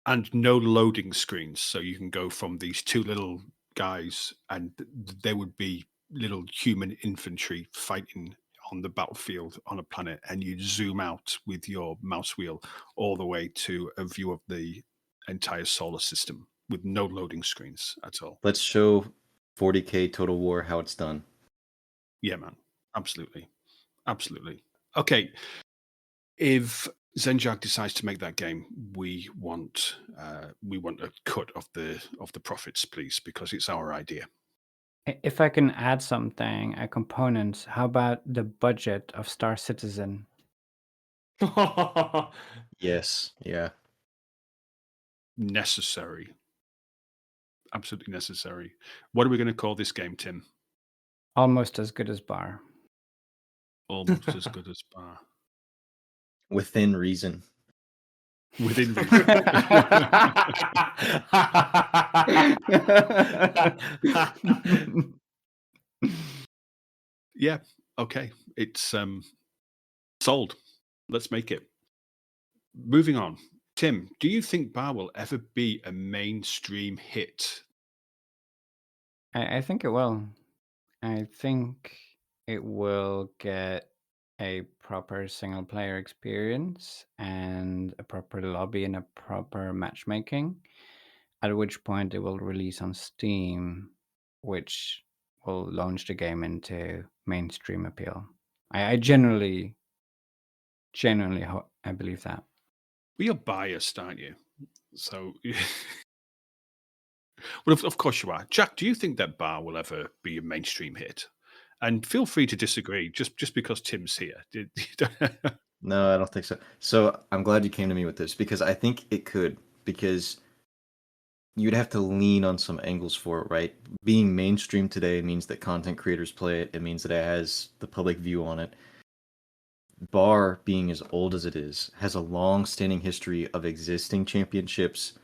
And no loading screens, so you can go from these two little guys, and there would be little human infantry fighting on the battlefield on a planet, and you zoom out with your mouse wheel all the way to a view of the entire solar system with no loading screens at all. Let's show 40K Total War how it's done. Yeah, man, absolutely, absolutely. Okay, if Zenjag decides to make that game, we want a cut of the profits, please, because it's our idea. If I can add something, a component, how about the budget of Star Citizen? Yes, yeah. Necessary, absolutely necessary. What are we going to call this game, Tim? Almost as good as Bar. Almost as good as Bar. Within reason. Within reason. Yeah. Okay. It's sold. Let's make it. Moving on. Tim, do you think Bar will ever be a mainstream hit? I think it will. I think it will get a proper single player experience and a proper lobby and a proper matchmaking, at which point it will release on Steam, which will launch the game into mainstream appeal. I genuinely I believe that. Well, you're biased, aren't you? So, well, of course you are. Jack, do you think that Bar will ever be a mainstream hit? And feel free to disagree, just because Tim's here. No, I don't think so. So I'm glad you came to me with this because I think it could, because you'd have to lean on some angles for it, right? Being mainstream today means that content creators play it. It means that it has the public view on it. Bar, being as old as it is, has a long-standing history of existing championships,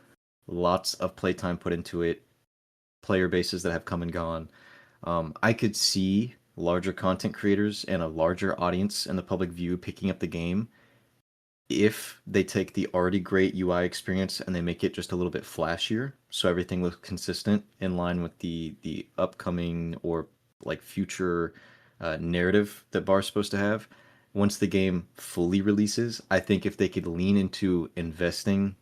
lots of playtime put into it, player bases that have come and gone. I could see larger content creators and a larger audience in the public view picking up the game if they take the already great UI experience and they make it just a little bit flashier, so everything looks consistent in line with the upcoming or like future narrative that Bar's supposed to have. Once the game fully releases, I think if they could lean into investing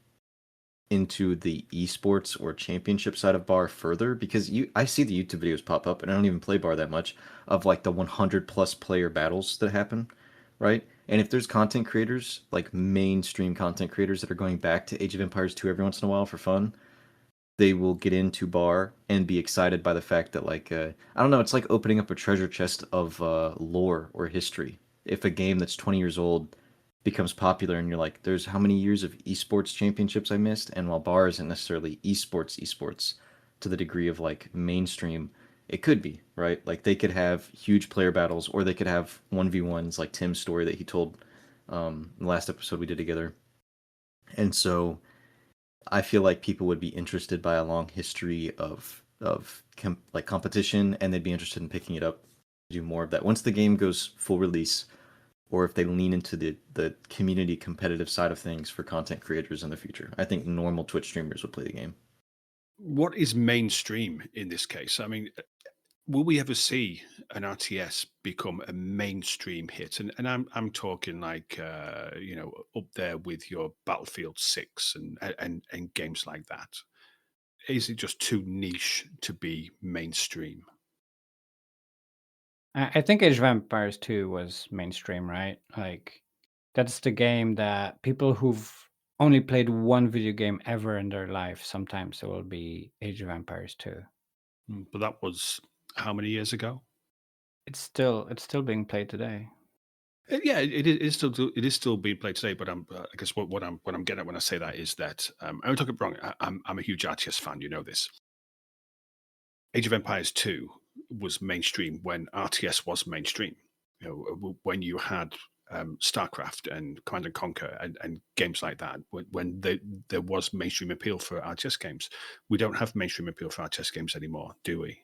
into the esports or championship side of Bar further, because I see the YouTube videos pop up, and I don't even play Bar that much, of like the 100 plus player battles that happen, right? And if there's content creators, like mainstream content creators that are going back to Age of Empires 2 every once in a while for fun, they will get into Bar and be excited by the fact that like I don't know, it's like opening up a treasure chest of lore or history. If a game that's 20 years old becomes popular and you're like, there's how many years of esports championships I missed, and while Bar isn't necessarily esports to the degree of like mainstream, it could be, right? Like they could have huge player battles, or they could have 1v1s like Tim's story that he told in the last episode we did together. And so I feel like people would be interested by a long history of like competition, and they'd be interested in picking it up, do more of that once the game goes full release, or if they lean into the community competitive side of things for content creators in the future. I think normal Twitch streamers would play the game. What is mainstream in this case? I mean, will we ever see an RTS become a mainstream hit? And I'm talking like up there with your Battlefield 6 and games like that. Is it just too niche to be mainstream? I think Age of Empires 2 was mainstream, right? Like, that's the game that people who've only played one video game ever in their life, sometimes it will be Age of Empires 2. But that was how many years ago? It's still being played today. Yeah, it is still being played today. But I guess what I'm getting at when I say that is that I don't get it wrong. I'm a huge RTS fan. You know this. Age of Empires 2 was mainstream when RTS was mainstream. You know, when you had StarCraft and Command and Conquer and games like that, when there was mainstream appeal for RTS games. We don't have mainstream appeal for RTS games anymore, do we?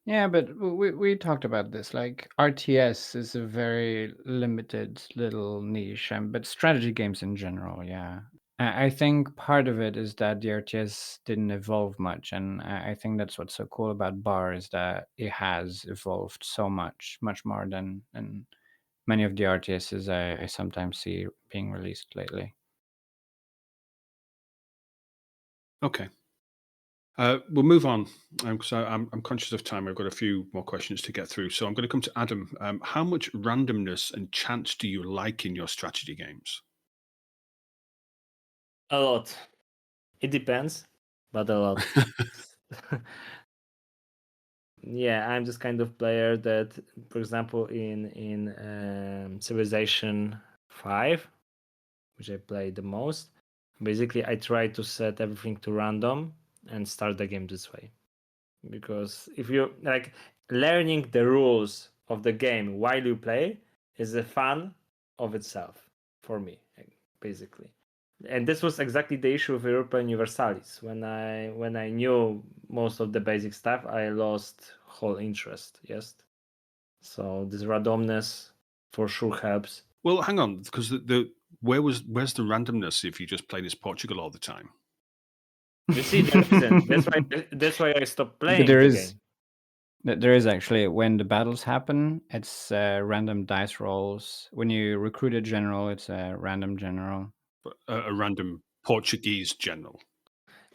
Yeah, but we talked about this. Like RTS is a very limited little niche, but strategy games in general, yeah. I think part of it is that the RTS didn't evolve much, and I think that's what's so cool about Bar is that it has evolved so much, much more than many of the RTSs I sometimes see being released lately. Okay. We'll move on. So I'm conscious of time. I've got a few more questions to get through. So I'm going to come to Adam. How much randomness and chance do you like in your strategy games? A lot. It depends, but a lot. Yeah, I'm this kind of player that, for example, in Civilization 5, which I play the most, basically I try to set everything to random and start the game this way. Because if you like learning the rules of the game while you play is a fun of itself for me, basically. And this was exactly the issue with Europa Universalis. When I knew most of the basic stuff, I lost whole interest. Yes. So this randomness for sure helps. Well, hang on, because where's the randomness if you just play this Portugal all the time? You see, there isn't. That's why I stopped But playing the game. there is actually when the battles happen, it's random dice rolls. When you recruit a general, it's a random general. A random Portuguese general.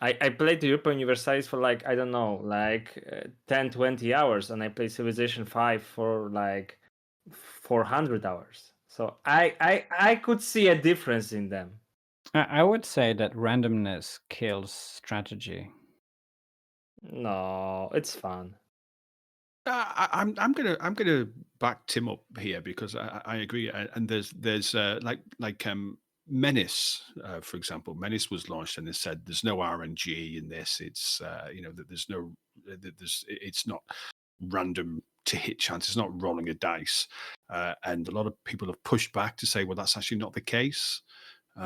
I played the Europa Universalis for like, I don't know, like 10, 20 hours, and I played Civilization 5 for like 400 hours. So I could see a difference in them. I would say that randomness kills strategy. No, it's fun. I'm gonna back Tim up here because I agree. And there's Menace, for example. Menace was launched and they said there's no RNG in this. It's that there's no it's not random to hit chance. It's not rolling a dice. And a lot of people have pushed back to say, well, that's actually not the case.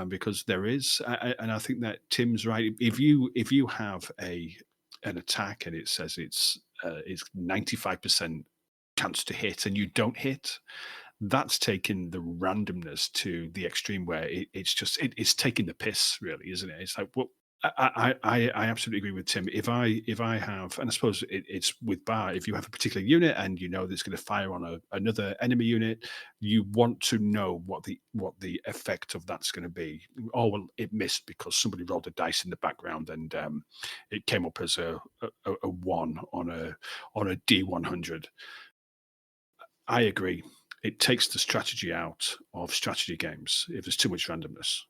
Because there is, and I think that Tim's right. If you have an attack and it says it's 95% chance to hit and you don't hit, that's taking the randomness to the extreme where it's taking the piss, really, isn't it? It's like, well, I absolutely agree with Tim. If I have, and I suppose it's with Bar, if you have a particular unit and you know that it's going to fire on another enemy unit, you want to know what the effect of that's going to be. Oh well, it missed because somebody rolled a dice in the background and it came up as a one on a D100. I agree. It takes the strategy out of strategy games if there's too much randomness.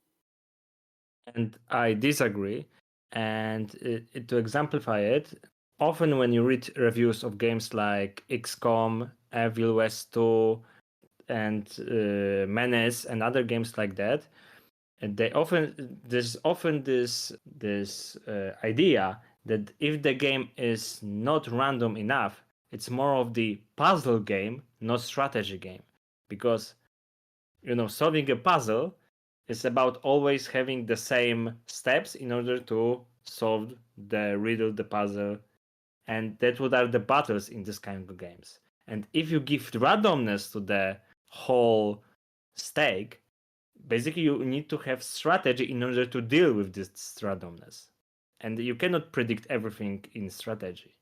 And I disagree. And to exemplify it, often when you read reviews of games like XCOM, Evil West 2, and Menace, and other games like that, and there's often this idea that if the game is not random enough, it's more of the puzzle game, not strategy game, because solving a puzzle is about always having the same steps in order to solve the riddle, the puzzle, and that's what are the battles in this kind of games. And if you give randomness to the whole stake, basically you need to have strategy in order to deal with this randomness, and you cannot predict everything in strategy.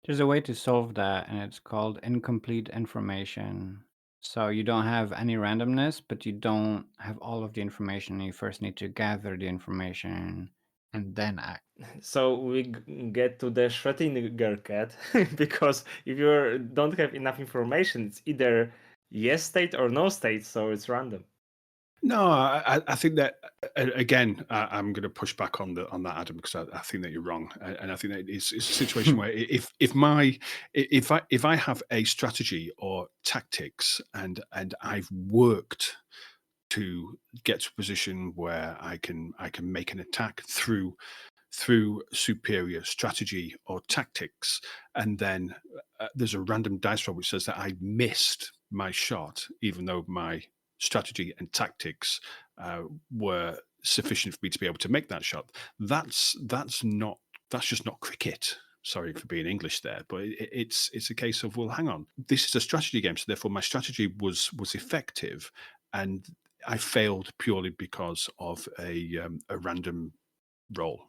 There's a way to solve that, and it's called incomplete information. So you don't have any randomness, but you don't have all of the information. You first need to gather the information and then act. So we get to the Schrödinger cat because if you don't have enough information, it's either yes state or no state, so it's random. No, I think that again, I'm going to push back on that, Adam, because I think that you're wrong, and I think that it's a situation where if I have a strategy or tactics and I've worked to get to a position where I can make an attack through superior strategy or tactics, and then there's a random dice roll which says that I missed my shot, even though my strategy and tactics were sufficient for me to be able to make that shot. That's just not cricket. Sorry for being English there, but it's a case of, well, hang on, this is a strategy game, so therefore my strategy was effective, and I failed purely because of a random roll.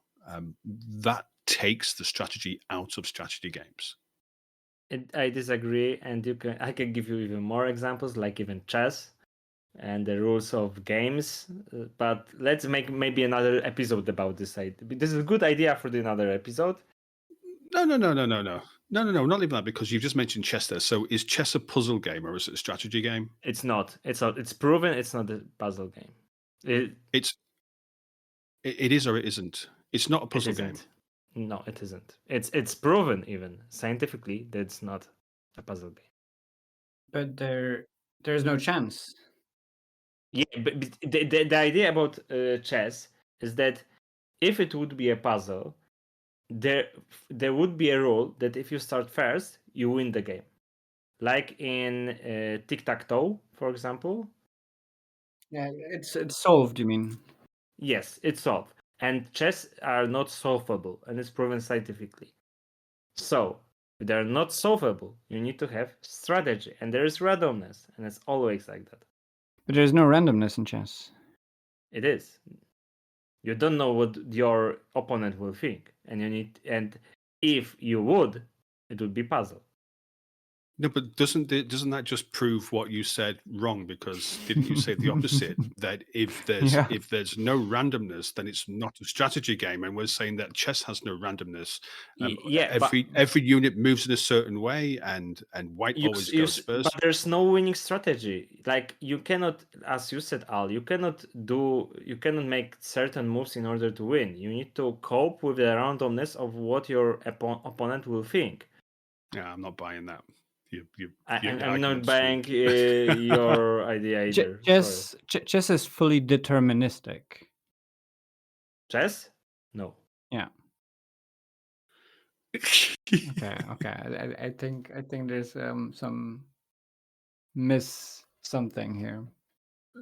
That takes the strategy out of strategy games. I disagree, and I can give you even more examples, like even chess and the rules of games. But let's make maybe another episode about this. This is a good idea for another episode. No, not even that, because you've just mentioned chess there. So is chess a puzzle game or is it a strategy game? It's not. It's not. It's proven. It's not a puzzle game. It is or it isn't. It's not a It puzzle game. isn't. No, it isn't. It's proven even scientifically that it's not a puzzle game. But there's no chance. Yeah, but the idea about chess is that if it would be a puzzle, there would be a rule that if you start first, you win the game. Like in tic-tac-toe, for example. Yeah, it's solved. You mean? Yes, it's solved. And chess are not solvable, and it's proven scientifically. So, if they're not solvable, you need to have strategy, and there is randomness, and it's always like that. But there's no randomness in chess. It is. You don't know what your opponent will think, and if you would, it would be puzzle. No, but doesn't that just prove what you said wrong? Because didn't you say the opposite? That if there's no randomness, then it's not a strategy game. And we're saying that chess has no randomness. Every unit moves in a certain way, and white always goes first. But there's no winning strategy. Like you cannot, as you said, Al, you cannot make certain moves in order to win. You need to cope with the randomness of what your opponent will think. Yeah, I'm not buying that. I'm not buying your idea either. Chess is fully deterministic. Chess? No. Yeah. Okay. I think there's some miss something here.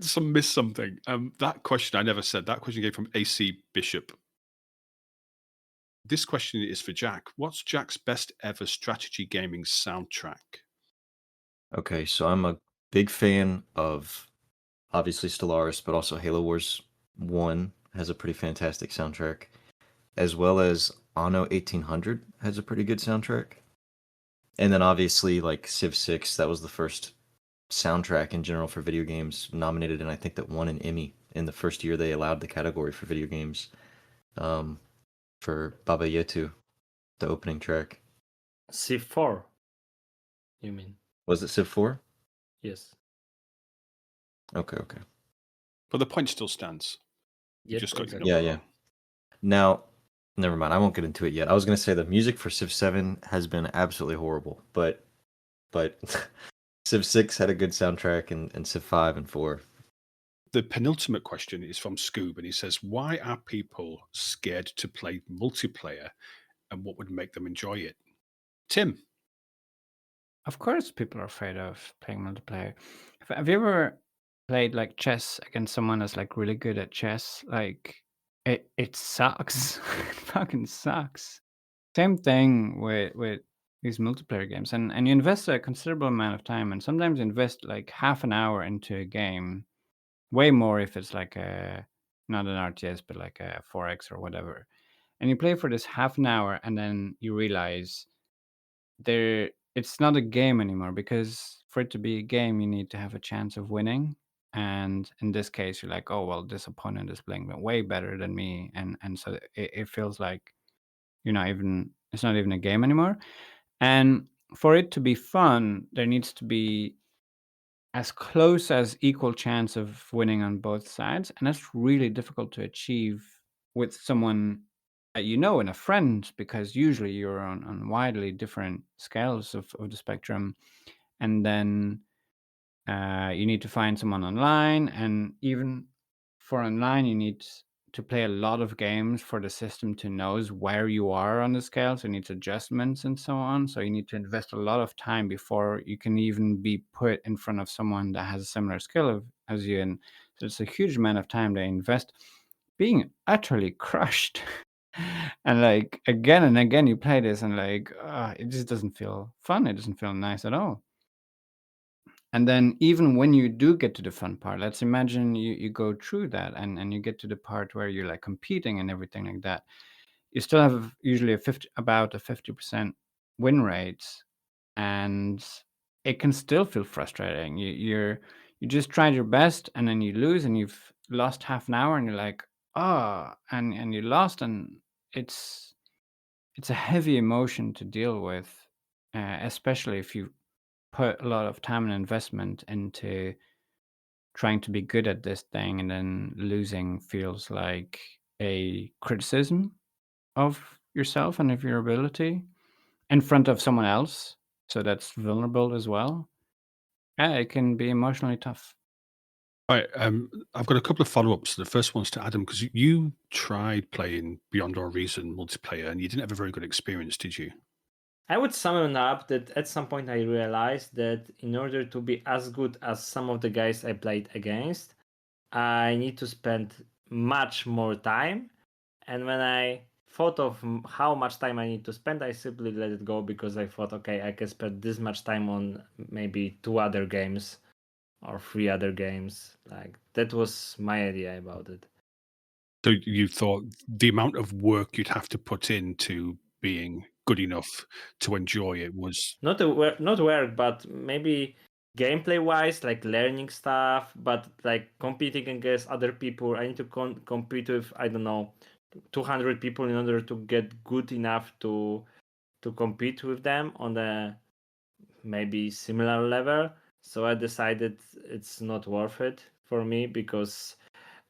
Something. That question I never said. That question came from AC Bishop. This question is for Jack. What's Jack's best ever strategy gaming soundtrack? Okay, so I'm a big fan of obviously Stellaris, but also Halo Wars 1 has a pretty fantastic soundtrack, as well as Anno 1800 has a pretty good soundtrack. And then obviously like Civ 6, that was the first soundtrack in general for video games nominated, and I think that won an Emmy in the first year they allowed the category for video games, for Baba Yetu, the opening track. Civ 4, you mean? Was it Civ 4? Yes. Okay. But the point still stands. Yep, Just got exactly. Yeah. Now, never mind. I won't get into it yet. I was going to say the music for Civ 7 has been absolutely horrible, but Civ 6 had a good soundtrack, and Civ 5 and 4. The penultimate question is from Skoub, and he says, "Why are people scared to play multiplayer, and what would make them enjoy it?" Tim. Of course, people are afraid of playing multiplayer. Have you ever played like chess against someone that's like really good at chess? Like it sucks. It fucking sucks. Same thing with these multiplayer games, and you invest a considerable amount of time, and sometimes you invest like half an hour into a game, way more if it's like not an RTS but like a 4X or whatever, and you play for this half an hour, and then you realize it's not a game anymore, because for it to be a game you need to have a chance of winning, and in this case you're like, oh well, this opponent is playing way better than me, and so it feels like it's not even a game anymore. And for it to be fun, there needs to be as close as equal chance of winning on both sides, and that's really difficult to achieve with someone that you know and a friend, because usually you're on widely different scales of the spectrum, and then you need to find someone online, and even for online, you need to play a lot of games for the system to knows where you are on the scale. So it needs adjustments and so on. So you need to invest a lot of time before you can even be put in front of someone that has a similar skill as you. And so it's a huge amount of time they invest, being utterly crushed. And like again and again, you play this, and like it just doesn't feel fun. It doesn't feel nice at all. And then even when you do get to the fun part, let's imagine you go through that, and you get to the part where you're like competing and everything like that. You still have usually about a 50% win rate, and it can still feel frustrating. You just tried your best, and then you lose, and you've lost half an hour, and you're like, oh, and you lost, and it's it's a heavy emotion to deal with, especially if you put a lot of time and investment into trying to be good at this thing, and then losing feels like a criticism of yourself and of your ability in front of someone else. So that's vulnerable as well. Yeah, it can be emotionally tough. All right, I've got a couple of follow-ups. The first one's to Adam, because you tried playing Beyond Our Reason multiplayer, and you didn't have a very good experience, did you? I would sum it up that at some point I realized that in order to be as good as some of the guys I played against, I need to spend much more time. And when I thought of how much time I need to spend, I simply let it go, because I thought, okay, I can spend this much time on maybe 2 other games or 3 other games. Like, that was my idea about it. So you thought the amount of work you'd have to put into being good enough to enjoy it was Not work, but maybe gameplay wise, like learning stuff, but like competing against other people. I need to compete with, I don't know, 200 people in order to get good enough to compete with them on a maybe similar level. So I decided it's not worth it for me, because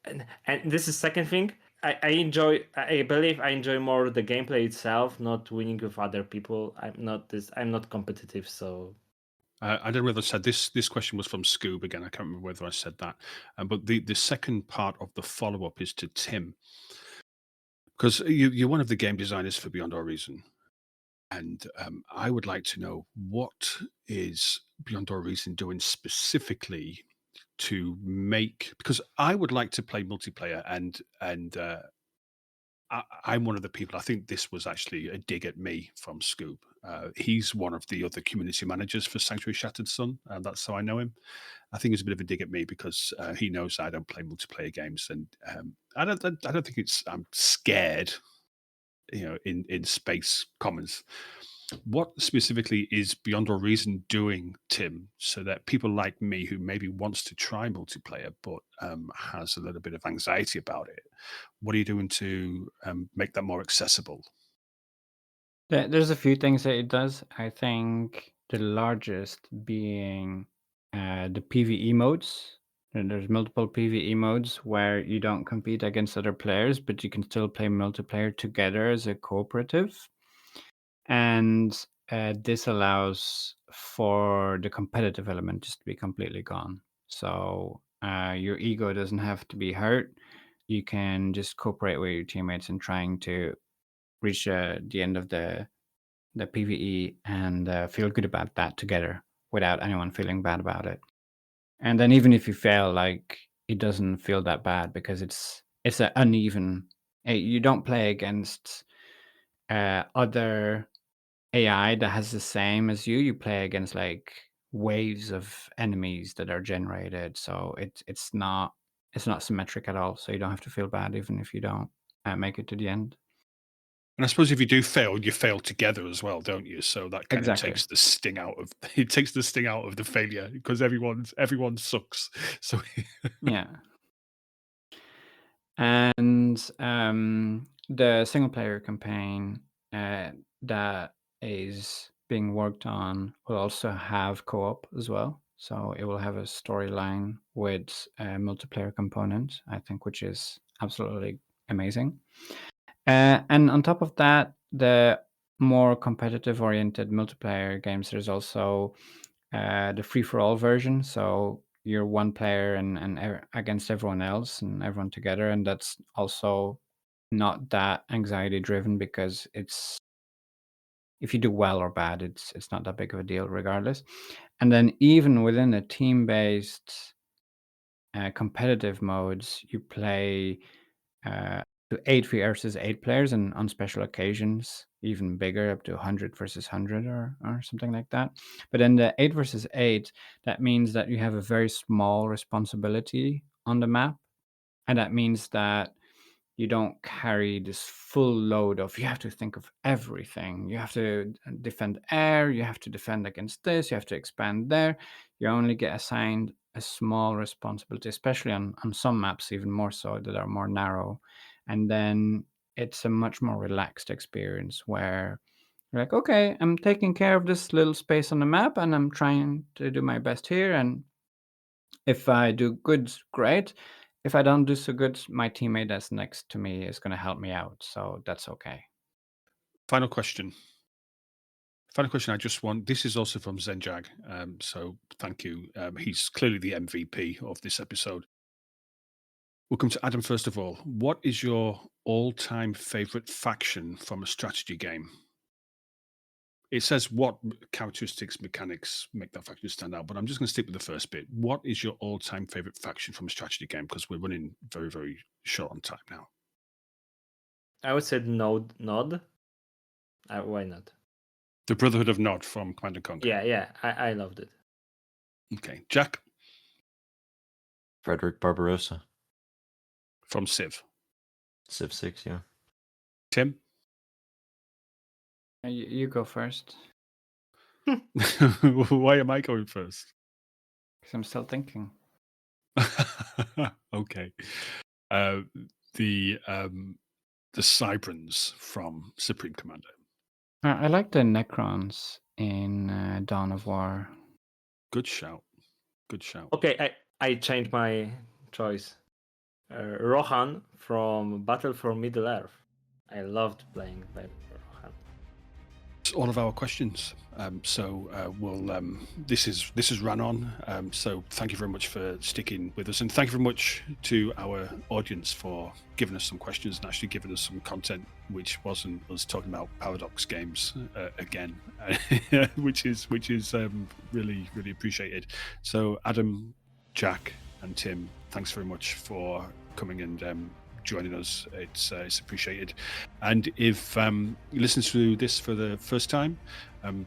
and this is second thing. I believe I enjoy more the gameplay itself, not winning with other people. I'm not competitive, so I don't know whether I said this. This question was from Skoub again. I can't remember whether I said that. But the second part of the follow up is to Tim, because you're one of the game designers for Beyond Our Reason, and I would like to know what is Beyond Our Reason doing specifically to make, because I would like to play multiplayer, and I'm one of the people. I think this was actually a dig at me from Skoub. He's one of the other community managers for Sanctuary Shattered Sun, and that's how I know him. I think it's a bit of a dig at me because he knows I don't play multiplayer games, and I don't think it's I'm scared, in space comments. What specifically is Beyond All Reason doing, Tim, so that people like me who maybe wants to try multiplayer but has a little bit of anxiety about it, what are you doing to make that more accessible? There's a few things that it does. I think the largest being the PvE modes. And there's multiple PvE modes where you don't compete against other players, but you can still play multiplayer together as a cooperative. And this allows for the competitive element just to be completely gone. So your ego doesn't have to be hurt. You can just cooperate with your teammates in trying to reach the end of the PvE, and feel good about that together without anyone feeling bad about it. And then even if you fail, like it doesn't feel that bad because it's an uneven. You don't play against other AI that has the same as you. You play against like waves of enemies that are generated, so it's not symmetric at all. So you don't have to feel bad even if you don't make it to the end. And I suppose if you do fail, you fail together as well, don't you? So that kind of Exactly. takes the sting out of it takes the sting out of the failure because everyone sucks. So Yeah. And the single player campaign that is being worked on will also have co-op as well. So it will have a storyline with a multiplayer component, I think, which is absolutely amazing. And on top of that, the more competitive oriented multiplayer games, there's also the free for all version. So you're one player and against everyone else and everyone together. And that's also not that anxiety driven, because it's, if you do well or bad, it's not that big of a deal regardless. And then even within the team based competitive modes, you play to 8 versus 8 players, and on special occasions even bigger, up to 100 versus 100 or something like that. But in the 8 versus 8, that means that you have a very small responsibility on the map, and that means that you don't carry this full load of, you have to think of everything. You have to defend air, you have to defend against this, you have to expand there. You only get assigned a small responsibility, especially on some maps, even more so, that are more narrow. And then it's a much more relaxed experience where you're like, okay, I'm taking care of this little space on the map and I'm trying to do my best here. And if I do good, great. If I don't do so good, my teammate that's next to me is going to help me out. So that's okay. Final question. Final question. I just want. This is also from Zenjag. So thank you. He's clearly the MVP of this episode. We'll come to Adam first of all. What is your all-time favorite faction from a strategy game? It says what characteristics, mechanics make that faction stand out, but I'm just going to stick with the first bit. What is your all-time favorite faction from a strategy game? Because we're running very, very short on time now. I would say Nod. Why not? The Brotherhood of Nod from Command & Conquer. Yeah. I loved it. Okay. Jack? Frederick Barbarossa. From Civ. Civ 6, yeah. Tim? You go first, Why am I going first? because I'm still thinking. Okay. The Cybrans from Supreme Commander. I like the Necrons in Dawn of War. Good shout. Good shout. Okay, I changed my choice. Rohan from Battle for Middle Earth. I loved playing by Rohan. That's all of our questions. We'll. This is ran on. So thank you very much for sticking with us, and thank you very much to our audience for giving us some questions and actually giving us some content, which wasn't us talking about Paradox games again, which is really really appreciated. So Adam, Jack, and Tim, thanks very much for coming and joining us. It's appreciated. And if you listen to this for the first time,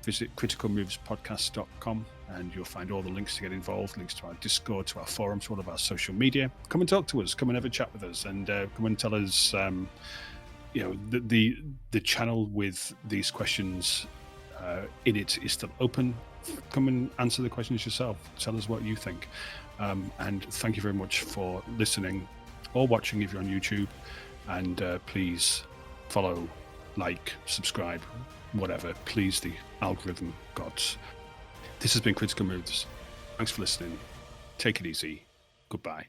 visit criticalmovespodcast.com and you'll find all the links to get involved, links to our Discord, to our forums, to all of our social media. Come and talk to us, come and have a chat with us, and come and tell us the channel with these questions in it is still open. Come and answer the questions yourself. Tell us what you think. And thank you very much for listening or watching if you're on YouTube, and please follow, like, subscribe, whatever. Please the algorithm gods. This has been Critical Moves. Thanks for listening. Take it easy. Goodbye.